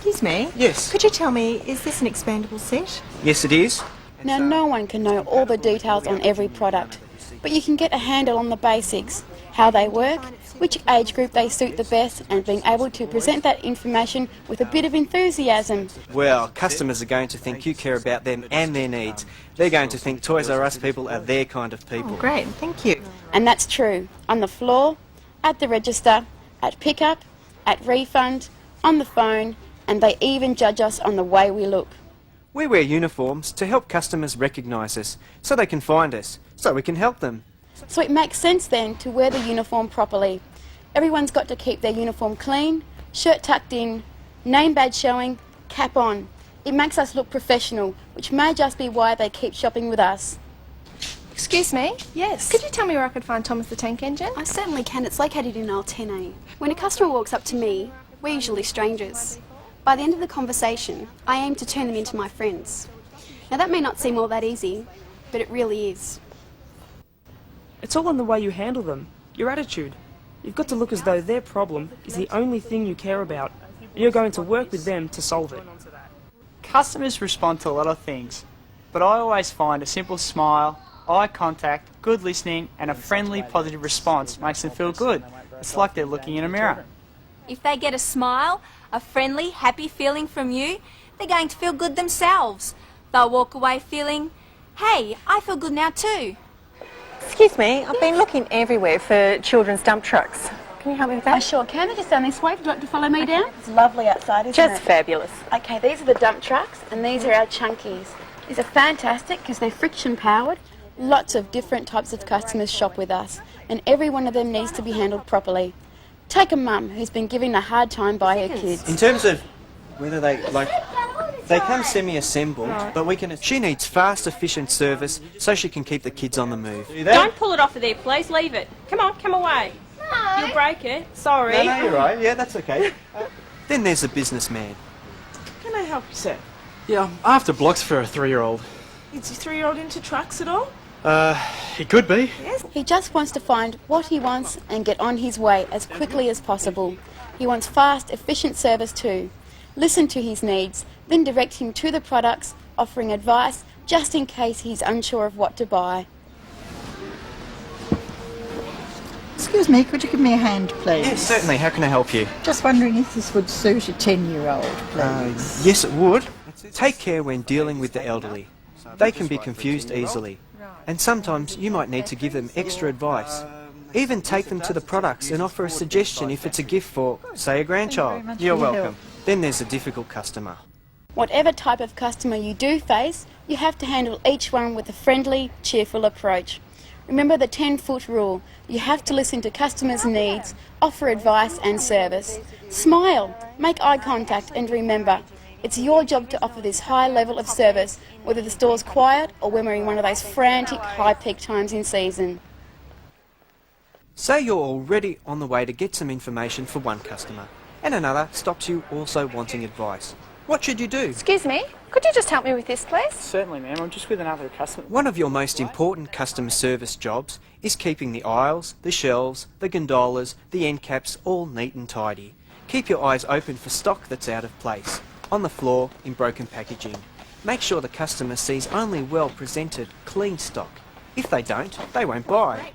Excuse me? Yes. Could you tell me, is this an expandable set? Yes, it is. Now, no one can know all the details on every product, but you can get a handle on the basics, how they work, which age group they suit the best, and being able to present that information with a bit of enthusiasm. Well, customers are going to think you care about them and their needs. They're going to think Toys R Us people are their kind of people. Oh, great, thank you. And that's true. On the floor, at the register, at pickup, at refund, on the phone, and they even judge us on the way we look. We wear uniforms to help customers recognise us, so they can find us, so we can help them. So it makes sense then to wear the uniform properly. Everyone's got to keep their uniform clean, shirt tucked in, name badge showing, cap on. It makes us look professional, which may just be why they keep shopping with us. Excuse me? Yes? Could you tell me where I could find Thomas the Tank Engine? I certainly can. It's located in aisle 10A. When a customer walks up to me, we're usually strangers. By the end of the conversation, I aim to turn them into my friends. Now that may not seem all that easy, but it really is. It's all in the way you handle them, your attitude. You've got to look as though their problem is the only thing you care about, and you're going to work with them to solve it. customers respond to a lot of things, but I always find a simple smile, eye contact, good listening, and a friendly, positive response makes them feel good. It's like they're looking in a mirror. If they get a smile, a friendly, happy feeling from you, they're going to feel good themselves. They'll walk away feeling, hey, I feel good now too. Excuse me, I've been looking everywhere for children's dump trucks. Can you help me with that? I sure can. They're just down this way. Would you like to follow me down? It's lovely outside, isn't it? Just fabulous. Okay, these are the dump trucks, and these are our chunkies. These are fantastic because they're friction powered. Lots of different types of customers shop with us, and every one of them needs to be handled properly. Take a mum who's been given a hard time by her kids. In terms of whether they, They come semi-assembled, but we can... She needs fast, efficient service so she can keep the kids on the move. Don't pull it off of there, please. Leave it. Come on, come away. No. You'll break it. Sorry. No, you're right. Yeah, that's okay. Then there's the businessman. Can I help you, sir? Yeah, I'm after blocks for a 3-year-old. Is your 3-year-old into trucks at all? He could be. Yes. He just wants to find what he wants and get on his way as quickly as possible. He wants fast, efficient service too. Listen to his needs, then direct him to the products, offering advice just in case he's unsure of what to buy. Excuse me, could you give me a hand, please? Yes, certainly. How can I help you? Just wondering if this would suit a 10-year-old, please. Yes, it would. Take care when dealing with the elderly. They can be confused easily, and sometimes you might need to give them extra advice. Even take them to the products and offer a suggestion if it's a gift for, say, a grandchild. You're welcome. Then there's a difficult customer. Whatever type of customer you do face, you have to handle each one with a friendly, cheerful approach. Remember the 10-foot rule. You have to listen to customers' needs, offer advice and service. Smile, make eye contact, and remember, it's your job to offer this high level of service, whether the store's quiet or when we're in one of those frantic high peak times in season. Say you're already on the way to get some information for one customer, and another stops you also wanting advice. What should you do? Excuse me, could you just help me with this, please? Certainly, ma'am. I'm just with another customer. One of your most important customer service jobs is keeping the aisles, the shelves, the gondolas, the end caps all neat and tidy. Keep your eyes open for stock that's out of place, on the floor, in broken packaging. Make sure the customer sees only well-presented, clean stock. If they don't, they won't buy.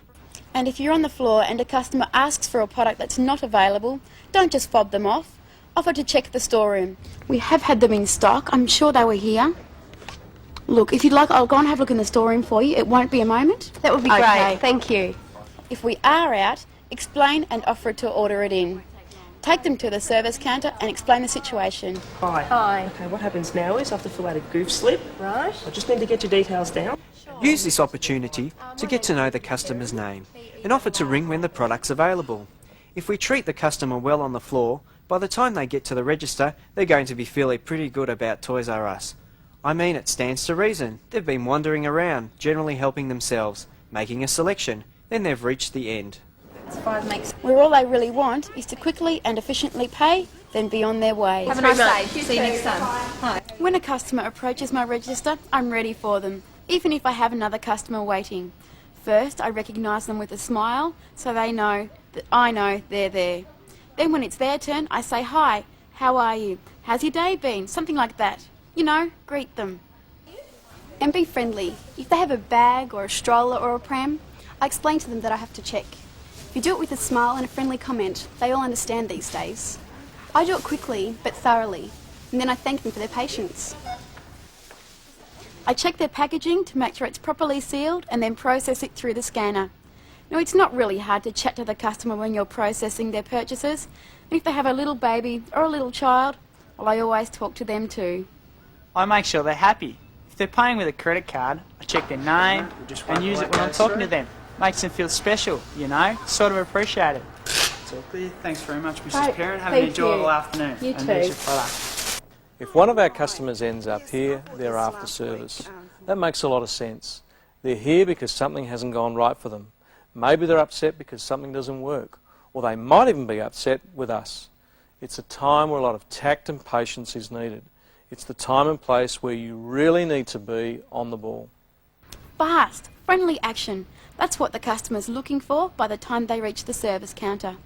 And if you're on the floor and a customer asks for a product that's not available, don't just fob them off. Offer to check the storeroom. We have had them in stock. I'm sure they were here. Look, if you'd like, I'll go and have a look in the storeroom for you. It won't be a moment. That would be great. Thank you. If we are out, explain and offer to order it in. Take them to the service counter and explain the situation. Hi. Hi. Okay, what happens now is I have to fill out a goof slip. Right. I just need to get your details down. Use this opportunity to get to know the customer's name and offer to ring when the product's available. If we treat the customer well on the floor, by the time they get to the register, they're going to be feeling pretty good about Toys R Us. I mean, it stands to reason. They've been wandering around, generally helping themselves, making a selection, then they've reached the end. Where all they really want is to quickly and efficiently pay, then be on their way. Have a nice day. See you next time. Hi. When a customer approaches my register, I'm ready for them, even if I have another customer waiting. First, I recognise them with a smile, so they know that I know they're there. Then when it's their turn, I say, hi, how are you? How's your day been? Something like that. You know, greet them. And be friendly. If they have a bag or a stroller or a pram, I explain to them that I have to check. If you do it with a smile and a friendly comment, they all understand these days. I do it quickly, but thoroughly, and then I thank them for their patience. I check their packaging to make sure it's properly sealed and then process it through the scanner. Now, it's not really hard to chat to the customer when you're processing their purchases. And if they have a little baby or a little child, well, I always talk to them too. I make sure they're happy. If they're paying with a credit card, I check their name and use it when I'm talking to them. Makes them feel special, you know, sort of appreciated. It's all clear. Thanks very much, Mrs. Parent. Have an enjoyable afternoon. You too. There's your product. If one of our customers ends up here, they're after service. That makes a lot of sense. They're here because something hasn't gone right for them. Maybe they're upset because something doesn't work, or they might even be upset with us. It's a time where a lot of tact and patience is needed. It's the time and place where you really need to be on the ball. Fast, friendly action. That's what the customer's looking for by the time they reach the service counter.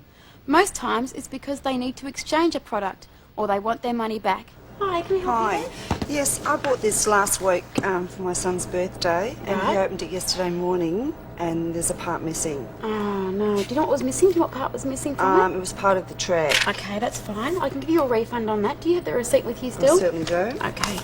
Most times it's because they need to exchange a product or they want their money back. Hi, can we help you? Yes, I bought this last week for my son's birthday, and he opened it yesterday morning, and there's a part missing. Oh, no. Do you know what was missing? Do you know what part was missing from it? It was part of the track. Okay, that's fine. I can give you a refund on that. Do you have the receipt with you still? I certainly do. Okay.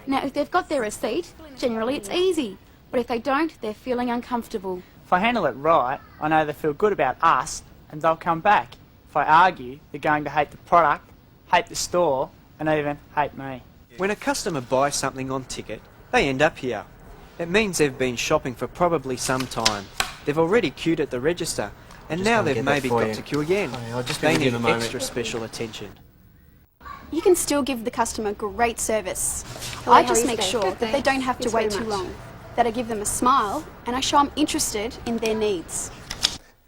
Now, if they've got their receipt, generally it's easy. But if they don't, they're feeling uncomfortable. If I handle it right, I know they feel good about us and they'll come back. If I argue, they're going to hate the product, hate the store, and even hate me. When a customer buys something on ticket, they end up here. It means they've been shopping for probably some time. They've already queued at the register, and now they've maybe got to queue again. They need extra special attention. You can still give the customer great service. I just make sure that they don't have to wait too long, that I give them a smile and I show I'm interested in their needs.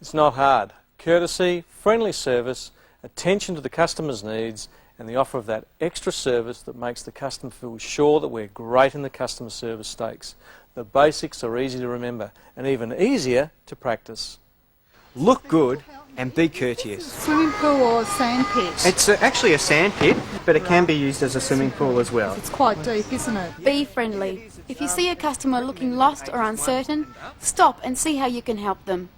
It's not hard. Courtesy, friendly service, attention to the customer's needs, and the offer of that extra service that makes the customer feel sure that we're great in the customer service stakes. The basics are easy to remember and even easier to practice. Look good and be courteous. Swimming pool or sand pit? It's actually a sand pit, but it can be used as a swimming pool as well. It's quite deep, isn't it? Be friendly. If you see a customer looking lost or uncertain, stop and see how you can help them.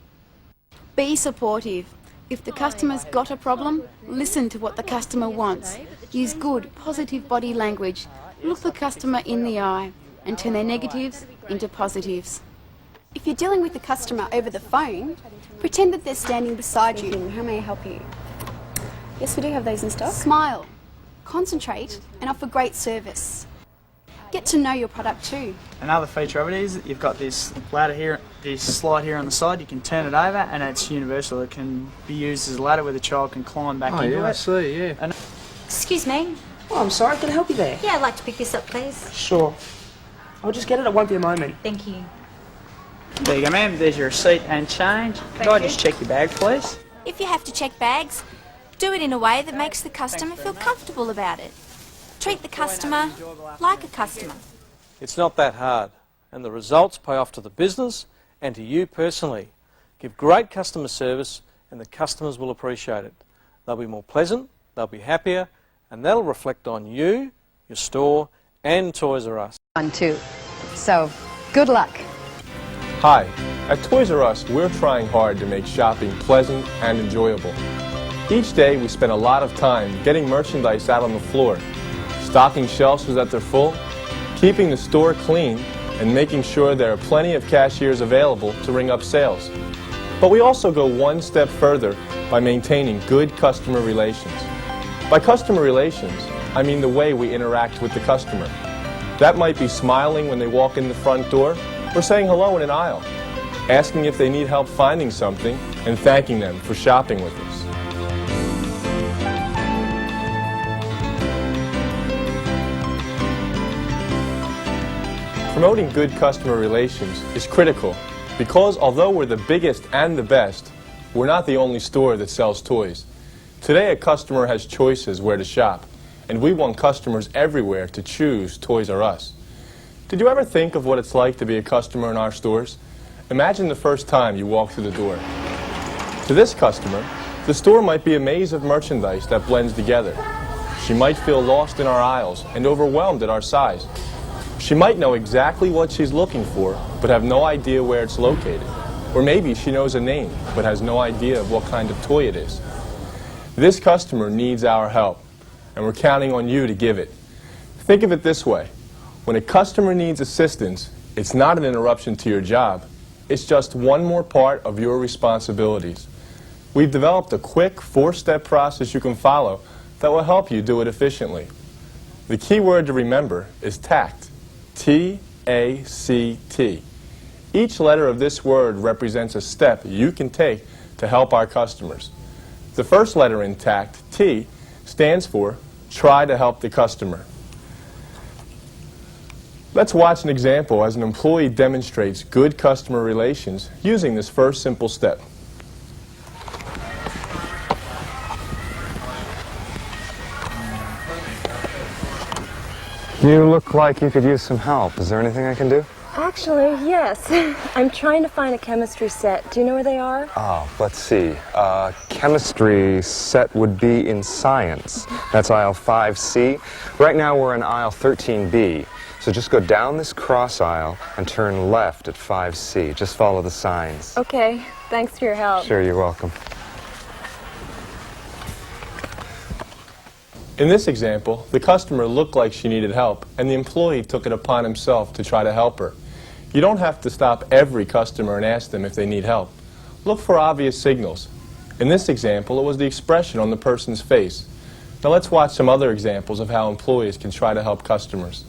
Be supportive. If the customer's got a problem, listen to what the customer wants. Use good, positive body language. Look the customer in the eye and turn their negatives into positives. If you're dealing with the customer over the phone, pretend that they're standing beside you. How may I help you? Yes, we do have those in stock. Smile, concentrate, and offer great service. Get to know your product too. Another feature of it is that you've got this ladder here, this slide here on the side. You can turn it over, and it's universal. It can be used as a ladder where the child can climb back into it. I see, yeah. And Excuse me. Oh, I'm sorry, can I help you there? Yeah, I'd like to pick this up, please. Sure. I'll just get it, it won't be a moment. Thank you. there you go, ma'am. There's your receipt and change. Could I just check your bag, please? If you have to check bags, do it in a way that makes the customer feel comfortable about it. Treat the customer like a customer. It's not that hard, and the results pay off to the business and to you personally. Give great customer service and the customers will appreciate it. They'll be more pleasant, they'll be happier, and that'll reflect on you, your store, and Toys R Us. On too. So, good luck. Hi, at Toys R Us, we're trying hard to make shopping pleasant and enjoyable. Each day, we spend a lot of time getting merchandise out on the floor, stocking shelves so that they're full, keeping the store clean, and making sure there are plenty of cashiers available to ring up sales. But we also go one step further by maintaining good customer relations. By customer relations, I mean the way we interact with the customer. That might be smiling when they walk in the front door, or saying hello in an aisle, asking if they need help finding something, and thanking them for shopping with us. Promoting good customer relations is critical because although we're the biggest and the best, we're not the only store that sells toys. Today a customer has choices where to shop, and we want customers everywhere to choose Toys R Us. Did you ever think of what it's like to be a customer in our stores? Imagine the first time you walk through the door. To this customer, the store might be a maze of merchandise that blends together. She might feel lost in our aisles and overwhelmed at our size. She might know exactly what she's looking for, but have no idea where it's located. Or maybe she knows a name, but has no idea of what kind of toy it is. This customer needs our help, and we're counting on you to give it. Think of it this way. When a customer needs assistance, it's not an interruption to your job. It's just one more part of your responsibilities. We've developed a quick 4-step process you can follow that will help you do it efficiently. The key word to remember is tact. T-A-C-T. Each letter of this word represents a step you can take to help our customers. The first letter in TACT, T, stands for try to help the customer. Let's watch an example as an employee demonstrates good customer relations using this first simple step. You look like you could use some help. Is there anything I can do? Actually, yes. I'm trying to find a chemistry set. Do you know where they are? Oh, let's see. Chemistry set would be in science. That's aisle 5C. Right now we're in aisle 13B. So just go down this cross aisle and turn left at 5C. Just follow the signs. Okay. Thanks for your help. Sure, you're welcome. In this example, the customer looked like she needed help, and the employee took it upon himself to try to help her. You don't have to stop every customer and ask them if they need help. Look for obvious signals. In this example, it was the expression on the person's face. Now let's watch some other examples of how employees can try to help customers.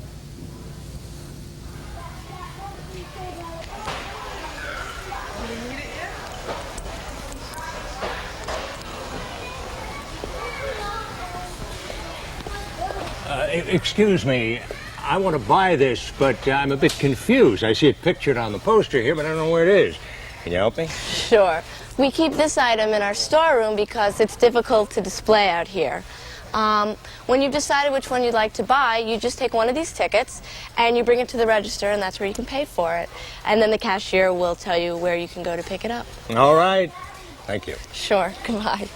Excuse me. I want to buy this, but I'm a bit confused. I see it pictured on the poster here, but I don't know where it is. Can you help me? Sure. We keep this item in our storeroom because it's difficult to display out here. When you've decided which one you'd like to buy, you just take one of these tickets and you bring it to the register, and that's where you can pay for it. And then the cashier will tell you where you can go to pick it up. All right. Thank you. Sure. Goodbye.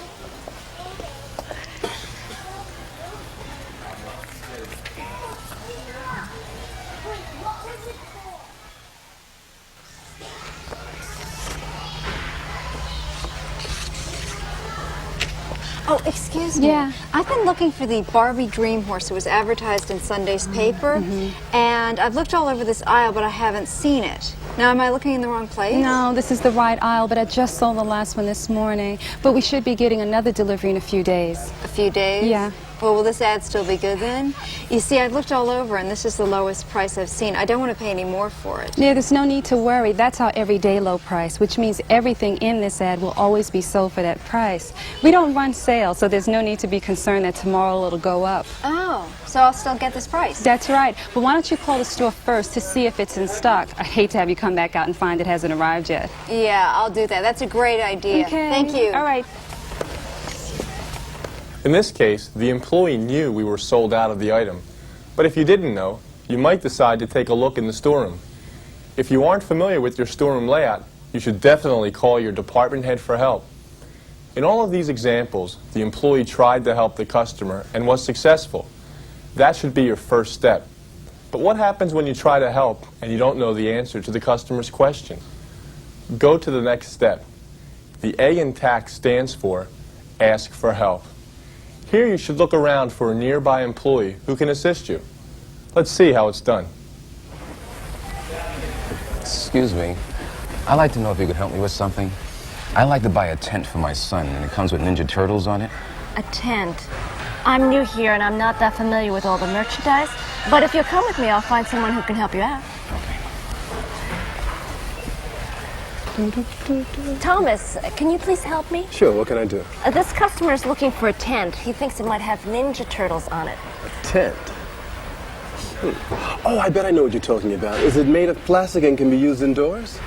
Oh, excuse me. Yeah. I've been looking for the Barbie Dream Horse. It was advertised in Sunday's paper, and I've looked all over this aisle, but I haven't seen it. Now, am I looking in the wrong place? No, this is the right aisle, but I just sold the last one this morning. But we should be getting another delivery in a few days. A few days? Yeah. Well, will this ad still be good then? You see, I've looked all over, and this is the lowest price I've seen. I don't want to pay any more for it. Yeah, there's no need to worry. That's our everyday low price, which means everything in this ad will always be sold for that price. We don't run sales, so there's no need to be concerned that tomorrow it'll go up. Oh, so I'll still get this price? That's right. But why don't you call the store first to see if it's in stock? I'd hate to have you come back out and find it hasn't arrived yet. Yeah, I'll do that. That's a great idea. Okay. Thank you. All right. In this case, the employee knew we were sold out of the item. But if you didn't know, you might decide to take a look in the storeroom. If you aren't familiar with your storeroom layout, you should definitely call your department head for help. In all of these examples, the employee tried to help the customer and was successful. That should be your first step. But what happens when you try to help and you don't know the answer to the customer's question? Go to the next step. The A in TAC stands for Ask for Help. Here you should look around for a nearby employee who can assist you. Let's see how it's done. Excuse me. I'd like to know if you could help me with something. I'd like to buy a tent for my son, and it comes with Ninja Turtles on it. A tent? I'm new here and I'm not that familiar with all the merchandise, but if you'll come with me, I'll find someone who can help you out. Thomas, can you please help me? Sure, what can I do? This customer is looking for a tent. He thinks it might have Ninja Turtles on it. A tent? Oh, I bet I know what you're talking about. Is it made of plastic and can be used indoors?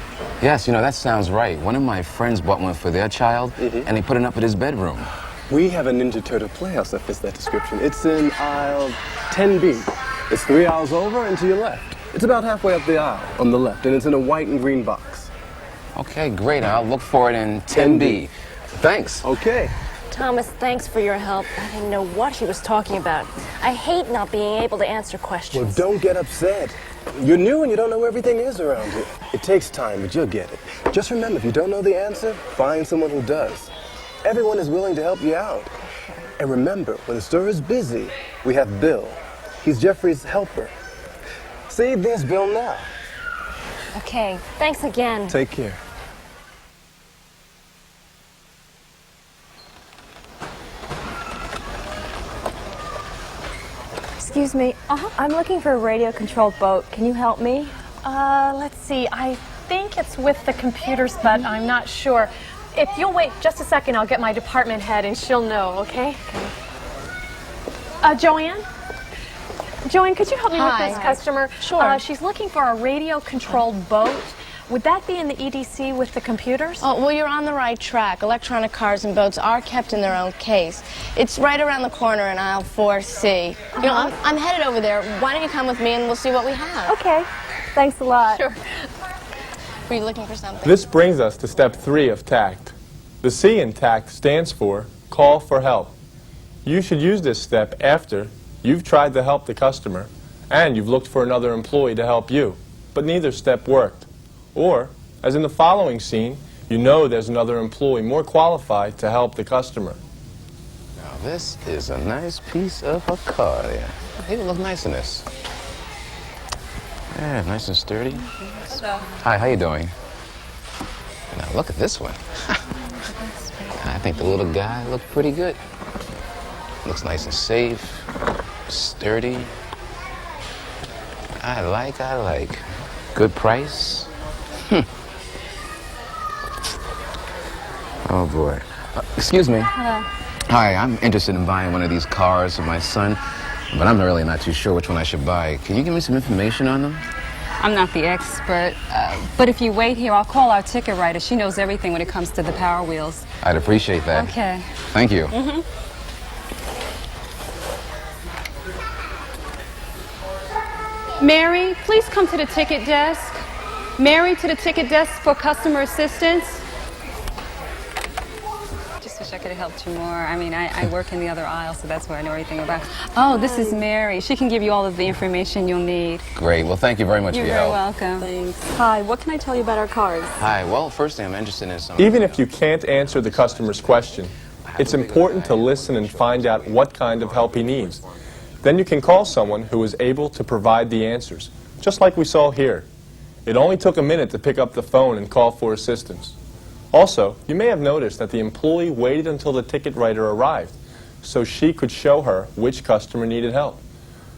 Yes, you know, that sounds right. One of my friends bought one for their child, and they put it up in his bedroom. We have a Ninja Turtle playhouse that fits that description. It's in aisle 10B. It's 3 aisles over and to your left. It's about halfway up the aisle on the left, and it's in a white and green box. Okay, great. I'll look for it in 10B. Thanks. Okay. Thomas, thanks for your help. I didn't know what he was talking about. I hate not being able to answer questions. Well, don't get upset. You're new and you don't know where everything is around here. It takes time, but you'll get it. Just remember, if you don't know the answer, find someone who does. Everyone is willing to help you out. And remember, when the store is busy, we have Bill. He's Jeffrey's helper. See, there's Bill now. Okay, thanks again. Take care. Excuse me. I'm looking for a radio-controlled boat. Can you help me? Let's see. I think it's with the computers, but I'm not sure. If you'll wait just a second, I'll get my department head and she'll know, okay? Joanne? Joanne, could you help me with this customer? Sure. She's looking for a radio-controlled boat. Would that be in the EDC with the computers? Oh, well, you're on the right track. Electronic cars and boats are kept in their own case. It's right around the corner in aisle 4C. You know, I'm headed over there. Why don't you come with me and we'll see what we have? Okay. Thanks a lot. Sure. Were you looking for something? This brings us to step 3 of TACT. The C in TACT stands for Call for Help. You should use this step after you've tried to help the customer and you've looked for another employee to help you, but neither step worked. Or, as in the following scene, you know there's another employee more qualified to help the customer. Now this is a nice piece of a car there. It will look nice in this. Yeah, nice and sturdy. Hello. Hi, how you doing? Now look at this one. I think the little guy looked pretty good. Looks nice and safe, sturdy. I like. Good price. Oh boy. Excuse me. Hello. Hi, I'm interested in buying one of these cars for my son. but I'm really not too sure which one I should buy. Can you give me some information on them? I'm not the expert, but if you wait here, I'll call our ticket writer. She knows everything when it comes to the Power Wheels. I'd appreciate that. Okay. Thank you. Mary, please come to the ticket desk. Mary, to the ticket desk for customer assistance. Just wish I could have helped you more. I mean, I work in the other aisle, so that's where I know everything about. Oh, this is Mary. She can give you all of the information you'll need. Great. Well, thank you very much for your help. You're very welcome. Thanks. Hi, what can I tell you about our cars? Hi. Well, first thing I'm interested in is some... Even if you can't answer the customer's question, it's important to listen and find out what kind of help he needs. Then you can call someone who is able to provide the answers, just like we saw here. It only took a minute to pick up the phone and call for assistance. Also, you may have noticed that the employee waited until the ticket writer arrived so she could show her which customer needed help.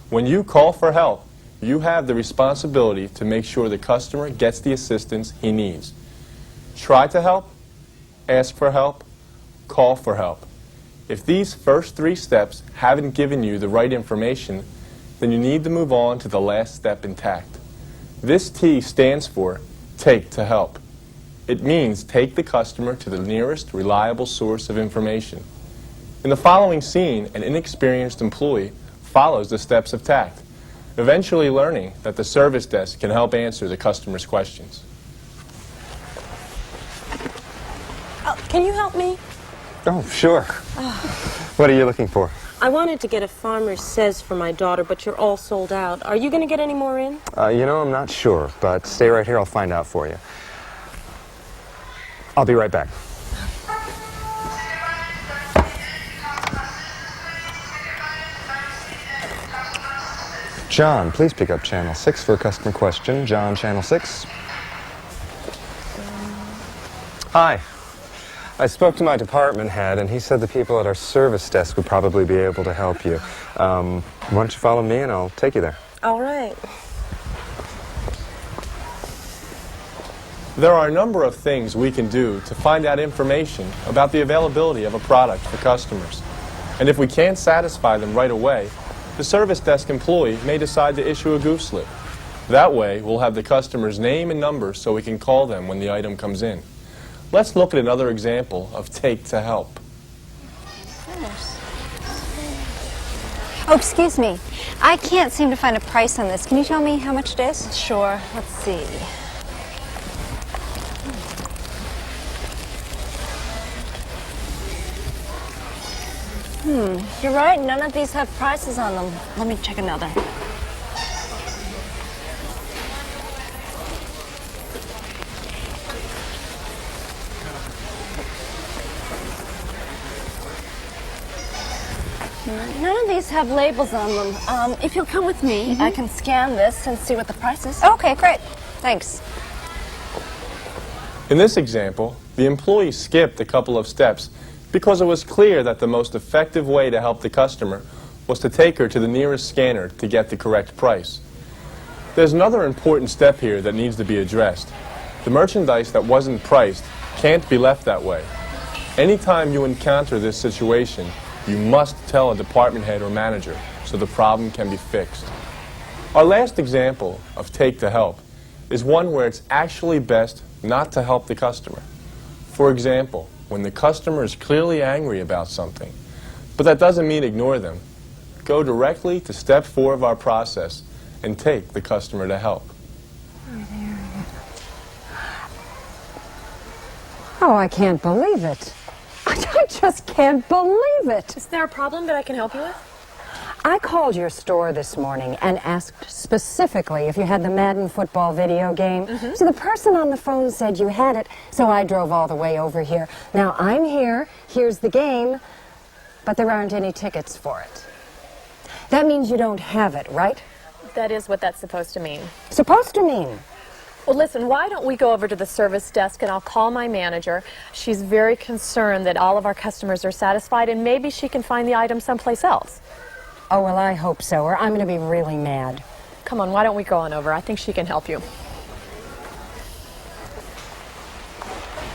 When you call for help, you have the responsibility to make sure the customer gets the assistance he needs. Try to help, ask for help, call for help. If these first 3 steps haven't given you the right information, then you need to move on to the last step intact. This T stands for Take to Help. It means take the customer to the nearest reliable source of information. In the following scene, an inexperienced employee follows the steps of tact, eventually learning that the service desk can help answer the customer's questions. Can you help me? Oh, sure. What are you looking for? I wanted to get a Farmer's Says for my daughter, but you're all sold out. Are you going to get any more in? You know, I'm not sure, but stay right here. I'll find out for you. I'll be right back. John, please pick up channel 6 for a customer question. John, channel 6. Hi. I spoke to my department head, and he said the people at our service desk would probably be able to help you. Why don't you follow me, and I'll take you there. All right. There are a number of things we can do to find out information about the availability of a product for customers. And if we can't satisfy them right away, the service desk employee may decide to issue a goof slip. That way, we'll have the customer's name and number so we can call them when the item comes in. Let's look at another example of Take to Help. Oh, excuse me. I can't seem to find a price on this. Can you tell me how much it is? Sure. Let's see. You're right. None of these have prices on them. Let me check another. None of these have labels on them. If you'll come with me, I can scan this and see what the price is. Okay, great. Thanks. In this example, the employee skipped a couple of steps because it was clear that the most effective way to help the customer was to take her to the nearest scanner to get the correct price. There's another important step here that needs to be addressed. The merchandise that wasn't priced can't be left that way. Anytime you encounter this situation, you must tell a department head or manager so the problem can be fixed. Our last example of Take to Help is one where it's actually best not to help the customer. For example, when the customer is clearly angry about something, but that doesn't mean ignore them, go directly to step 4 of our process and take the customer to help. Oh, I can't believe it. I just can't believe it. Is there a problem that I can help you with? I called your store this morning and asked specifically if you had the Madden football video game. So the person on the phone said you had it, so I drove all the way over here. Now I'm here, here's the game, but there aren't any tickets for it. That means you don't have it, right? That is what that's supposed to mean. Supposed to mean? Well, listen, why don't we go over to the service desk and I'll call my manager. She's very concerned that all of our customers are satisfied and maybe she can find the item someplace else. Oh, well, I hope so, or I'm going to be really mad. Come on, why don't we go on over? I think she can help you.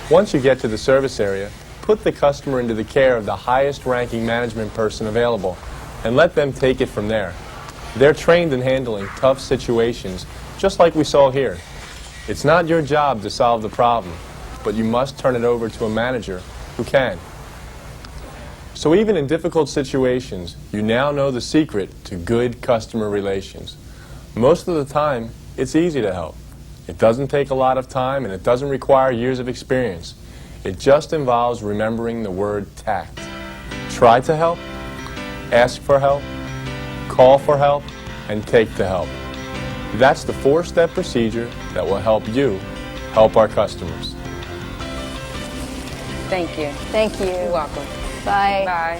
Once you get to the service area, put the customer into the care of the highest ranking management person available, and let them take it from there. They're trained in handling tough situations, just like we saw here. It's not your job to solve the problem, but you must turn it over to a manager who can. So even in difficult situations, you now know the secret to good customer relations. Most of the time, it's easy to help. It doesn't take a lot of time, and it doesn't require years of experience. It just involves remembering the word tact. Try to help, ask for help, call for help, and take the help. That's the 4-step procedure that will help you help our customers. Thank you. Thank you. You're welcome. Bye. Bye.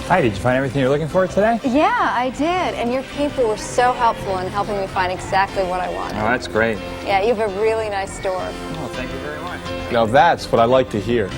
Hi, did you find everything you're looking for today? Yeah, I did. And your people were so helpful in helping me find exactly what I wanted. Oh, that's great. Yeah, you have a really nice store. Oh, thank you very much. Now that's what I like to hear.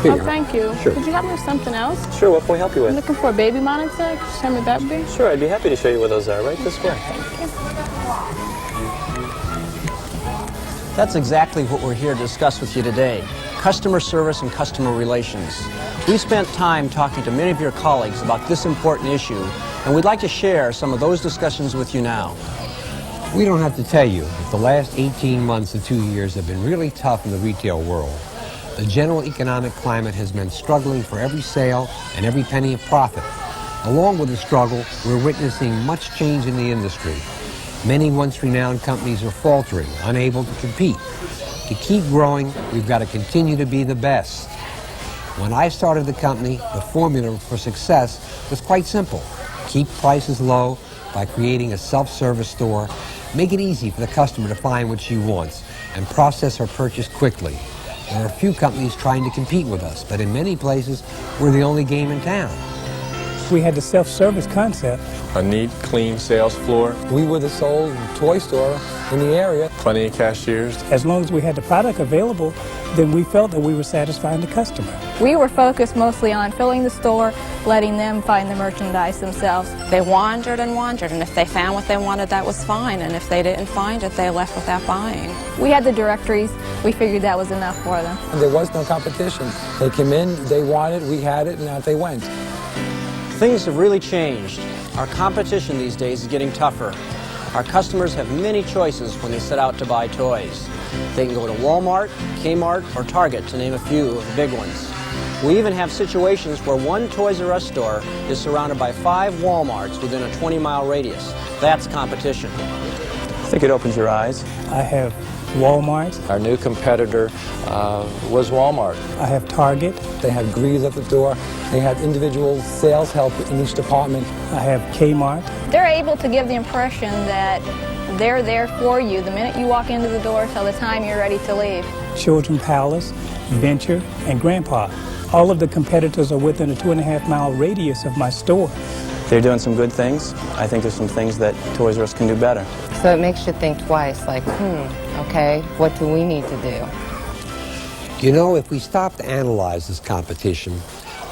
Oh, thank you. Sure. Could you help me with something else? Sure, what can we help you I'm with? looking for a baby monitor. Could you tell me what that would be? Sure, I'd be happy to show you where those are. Right this way. That's exactly what we're here to discuss with you today. Customer service and customer relations. We spent time talking to many of your colleagues about this important issue, and we'd like to share some of those discussions with you now. We don't have to tell you that the last 18 months to 2 years have been really tough in the retail world. The general economic climate has been struggling for every sale and every penny of profit. Along with the struggle, we're witnessing much change in the industry. Many once renowned companies are faltering, unable to compete. To keep growing, we've got to continue to be the best. When I started the company, the formula for success was quite simple. Keep prices low by creating a self-service store, make it easy for the customer to find what she wants, and process her purchase quickly. There are a few companies trying to compete with us, but in many places, we're the only game in town. We had the self-service concept. A neat, clean sales floor. We were the sole toy store in the area. Plenty of cashiers. As long as we had the product available, then we felt that we were satisfying the customer. We were focused mostly on filling the store, letting them find the merchandise themselves. They wandered and wandered, and if they found what they wanted, that was fine. And if they didn't find it, they left without buying. We had the directories. We figured that was enough for them. And there was no competition. They came in, they wanted, we had it, and out they went. Things have really changed. Our competition these days is getting tougher. Our customers have many choices when they set out to buy toys. They can go to Walmart, Kmart, or Target, to name a few of the big ones. We even have situations where one Toys R Us store is surrounded by 5 Walmarts within a 20-mile radius. That's competition. I think it opens your eyes. I have Walmart. Our new competitor was Walmart. I have Target. They have greeters at the door. They have individual sales help in each department. I have Kmart. They're able to give the impression that they're there for you the minute you walk into the door till the time you're ready to leave. Children Palace, Venture, and Grandpa. All of the competitors are within a 2.5-mile radius of my store. They're doing some good things. I think there's some things that Toys R Us can do better. So it makes you think twice, like, okay, what do we need to do? You know, if we stop to analyze this competition,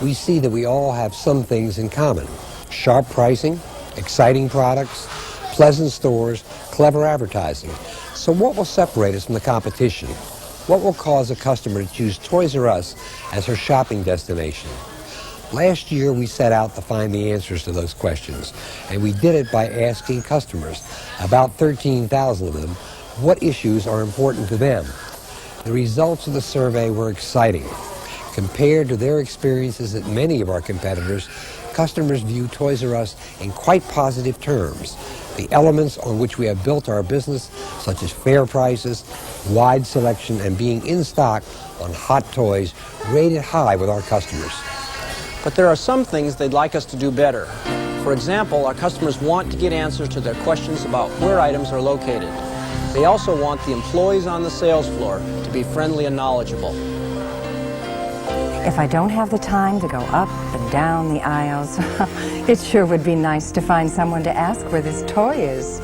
we see that we all have some things in common. Sharp pricing, exciting products, pleasant stores, clever advertising. So what will separate us from the competition? What will cause a customer to choose Toys R Us as her shopping destination? Last year, we set out to find the answers to those questions, and we did it by asking customers, about 13,000 of them, what issues are important to them. The results of the survey were exciting. Compared to their experiences at many of our competitors, customers view Toys R Us in quite positive terms. The elements on which we have built our business, such as fair prices, wide selection, and being in stock on hot toys, rated high with our customers. But there are some things they'd like us to do better. For example, our customers want to get answers to their questions about where items are located. They also want the employees on the sales floor to be friendly and knowledgeable. If I don't have the time to go up and down the aisles, it sure would be nice to find someone to ask where this toy is.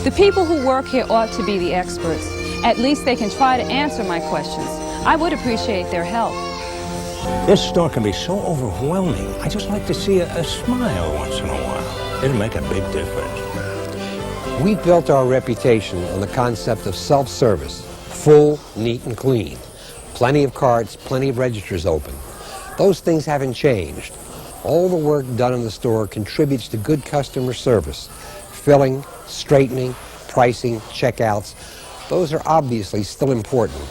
The people who work here ought to be the experts. At least they can try to answer my questions. I would appreciate their help. This store can be so overwhelming. I just like to see a smile once in a while. It'll make a big difference. We've built our reputation on the concept of self-service, full, neat, and clean. Plenty of carts, plenty of registers open. Those things haven't changed. All the work done in the store contributes to good customer service. Filling, straightening, pricing, checkouts, those are obviously still important.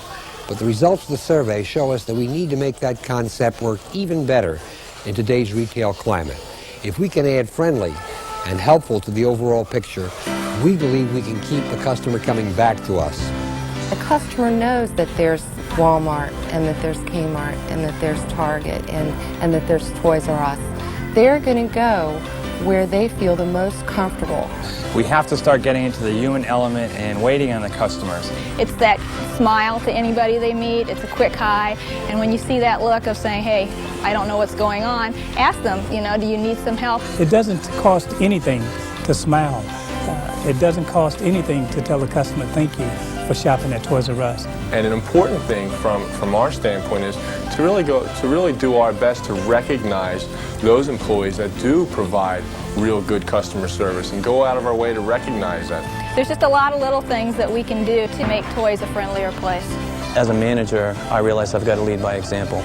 But the results of the survey show us that we need to make that concept work even better in today's retail climate. If we can add friendly and helpful to the overall picture, we believe we can keep the customer coming back to us. The customer knows that there's Walmart and that there's Kmart and that there's Target and that there's Toys R Us. They're going to go where they feel the most comfortable. We have to start getting into the human element and waiting on the customers. It's that smile to anybody they meet. It's a quick hi. And when you see that look of saying, hey, I don't know what's going on, ask them, do you need some help? It doesn't cost anything to smile. It doesn't cost anything to tell the customer thank you for shopping at Toys R Us. And an important thing from our standpoint is to really do our best to recognize those employees that do provide real good customer service and go out of our way to recognize that. There's just a lot of little things that we can do to make toys a friendlier place. As a manager, I realize I've got to lead by example.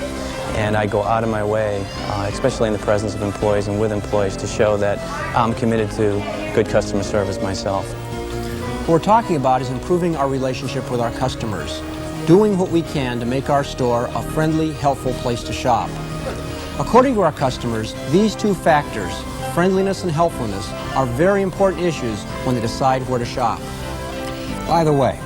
And I go out of my way, especially in the presence of employees and with employees, to show that I'm committed to good customer service myself. What we're talking about is improving our relationship with our customers, doing what we can to make our store a friendly, helpful place to shop. According to our customers, these two factors, friendliness and helpfulness, are very important issues when they decide where to shop. By the way,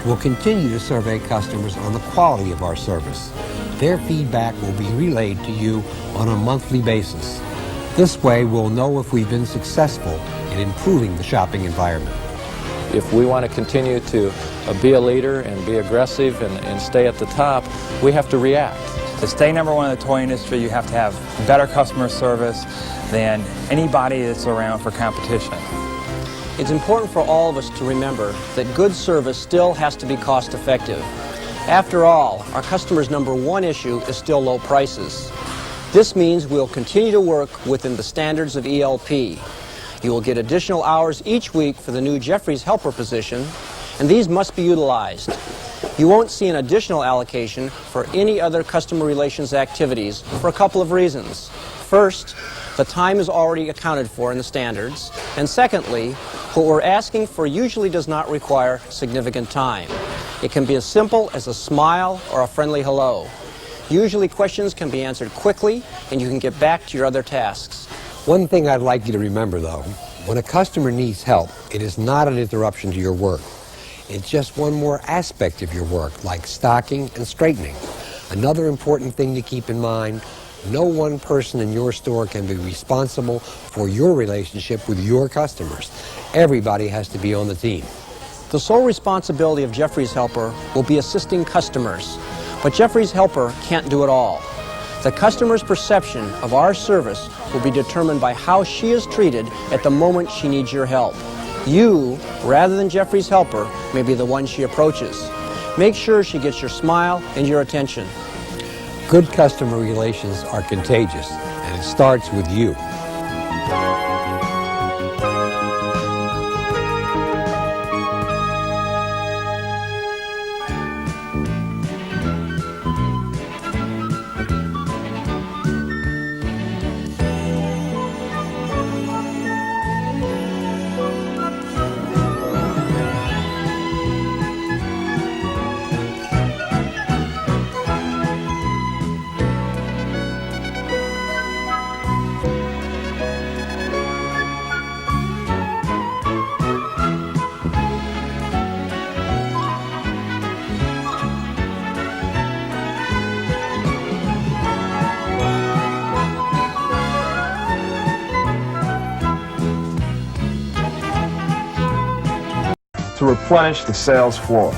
we'll continue to survey customers on the quality of our service. Their feedback will be relayed to you on a monthly basis. This way, we'll know if we've been successful in improving the shopping environment. If we want to continue to be a leader and be aggressive and stay at the top, we have to react. To stay number one in the toy industry, you have to have better customer service than anybody that's around for competition. It's important for all of us to remember that good service still has to be cost effective. After all, our customers' number one issue is still low prices. This means we'll continue to work within the standards of ELP. You will get additional hours each week for the new Jeffries helper position, and these must be utilized. You won't see an additional allocation for any other customer relations activities for a couple of reasons. First, the time is already accounted for in the standards, and secondly, what we're asking for usually does not require significant time. It can be as simple as a smile or a friendly hello. Usually questions can be answered quickly, and you can get back to your other tasks. One thing I'd like you to remember, though, when a customer needs help, it is not an interruption to your work. It's just one more aspect of your work, like stocking and straightening. Another important thing to keep in mind, no one person in your store can be responsible for your relationship with your customers. Everybody has to be on the team. The sole responsibility of Jeffries Helper will be assisting customers, but Jeffries Helper can't do it all. The customer's perception of our service will be determined by how she is treated at the moment she needs your help. You, rather than Jeffries Helper, may be the one she approaches. Make sure she gets your smile and your attention. Good customer relations are contagious, and it starts with you. to replenish the sales floor.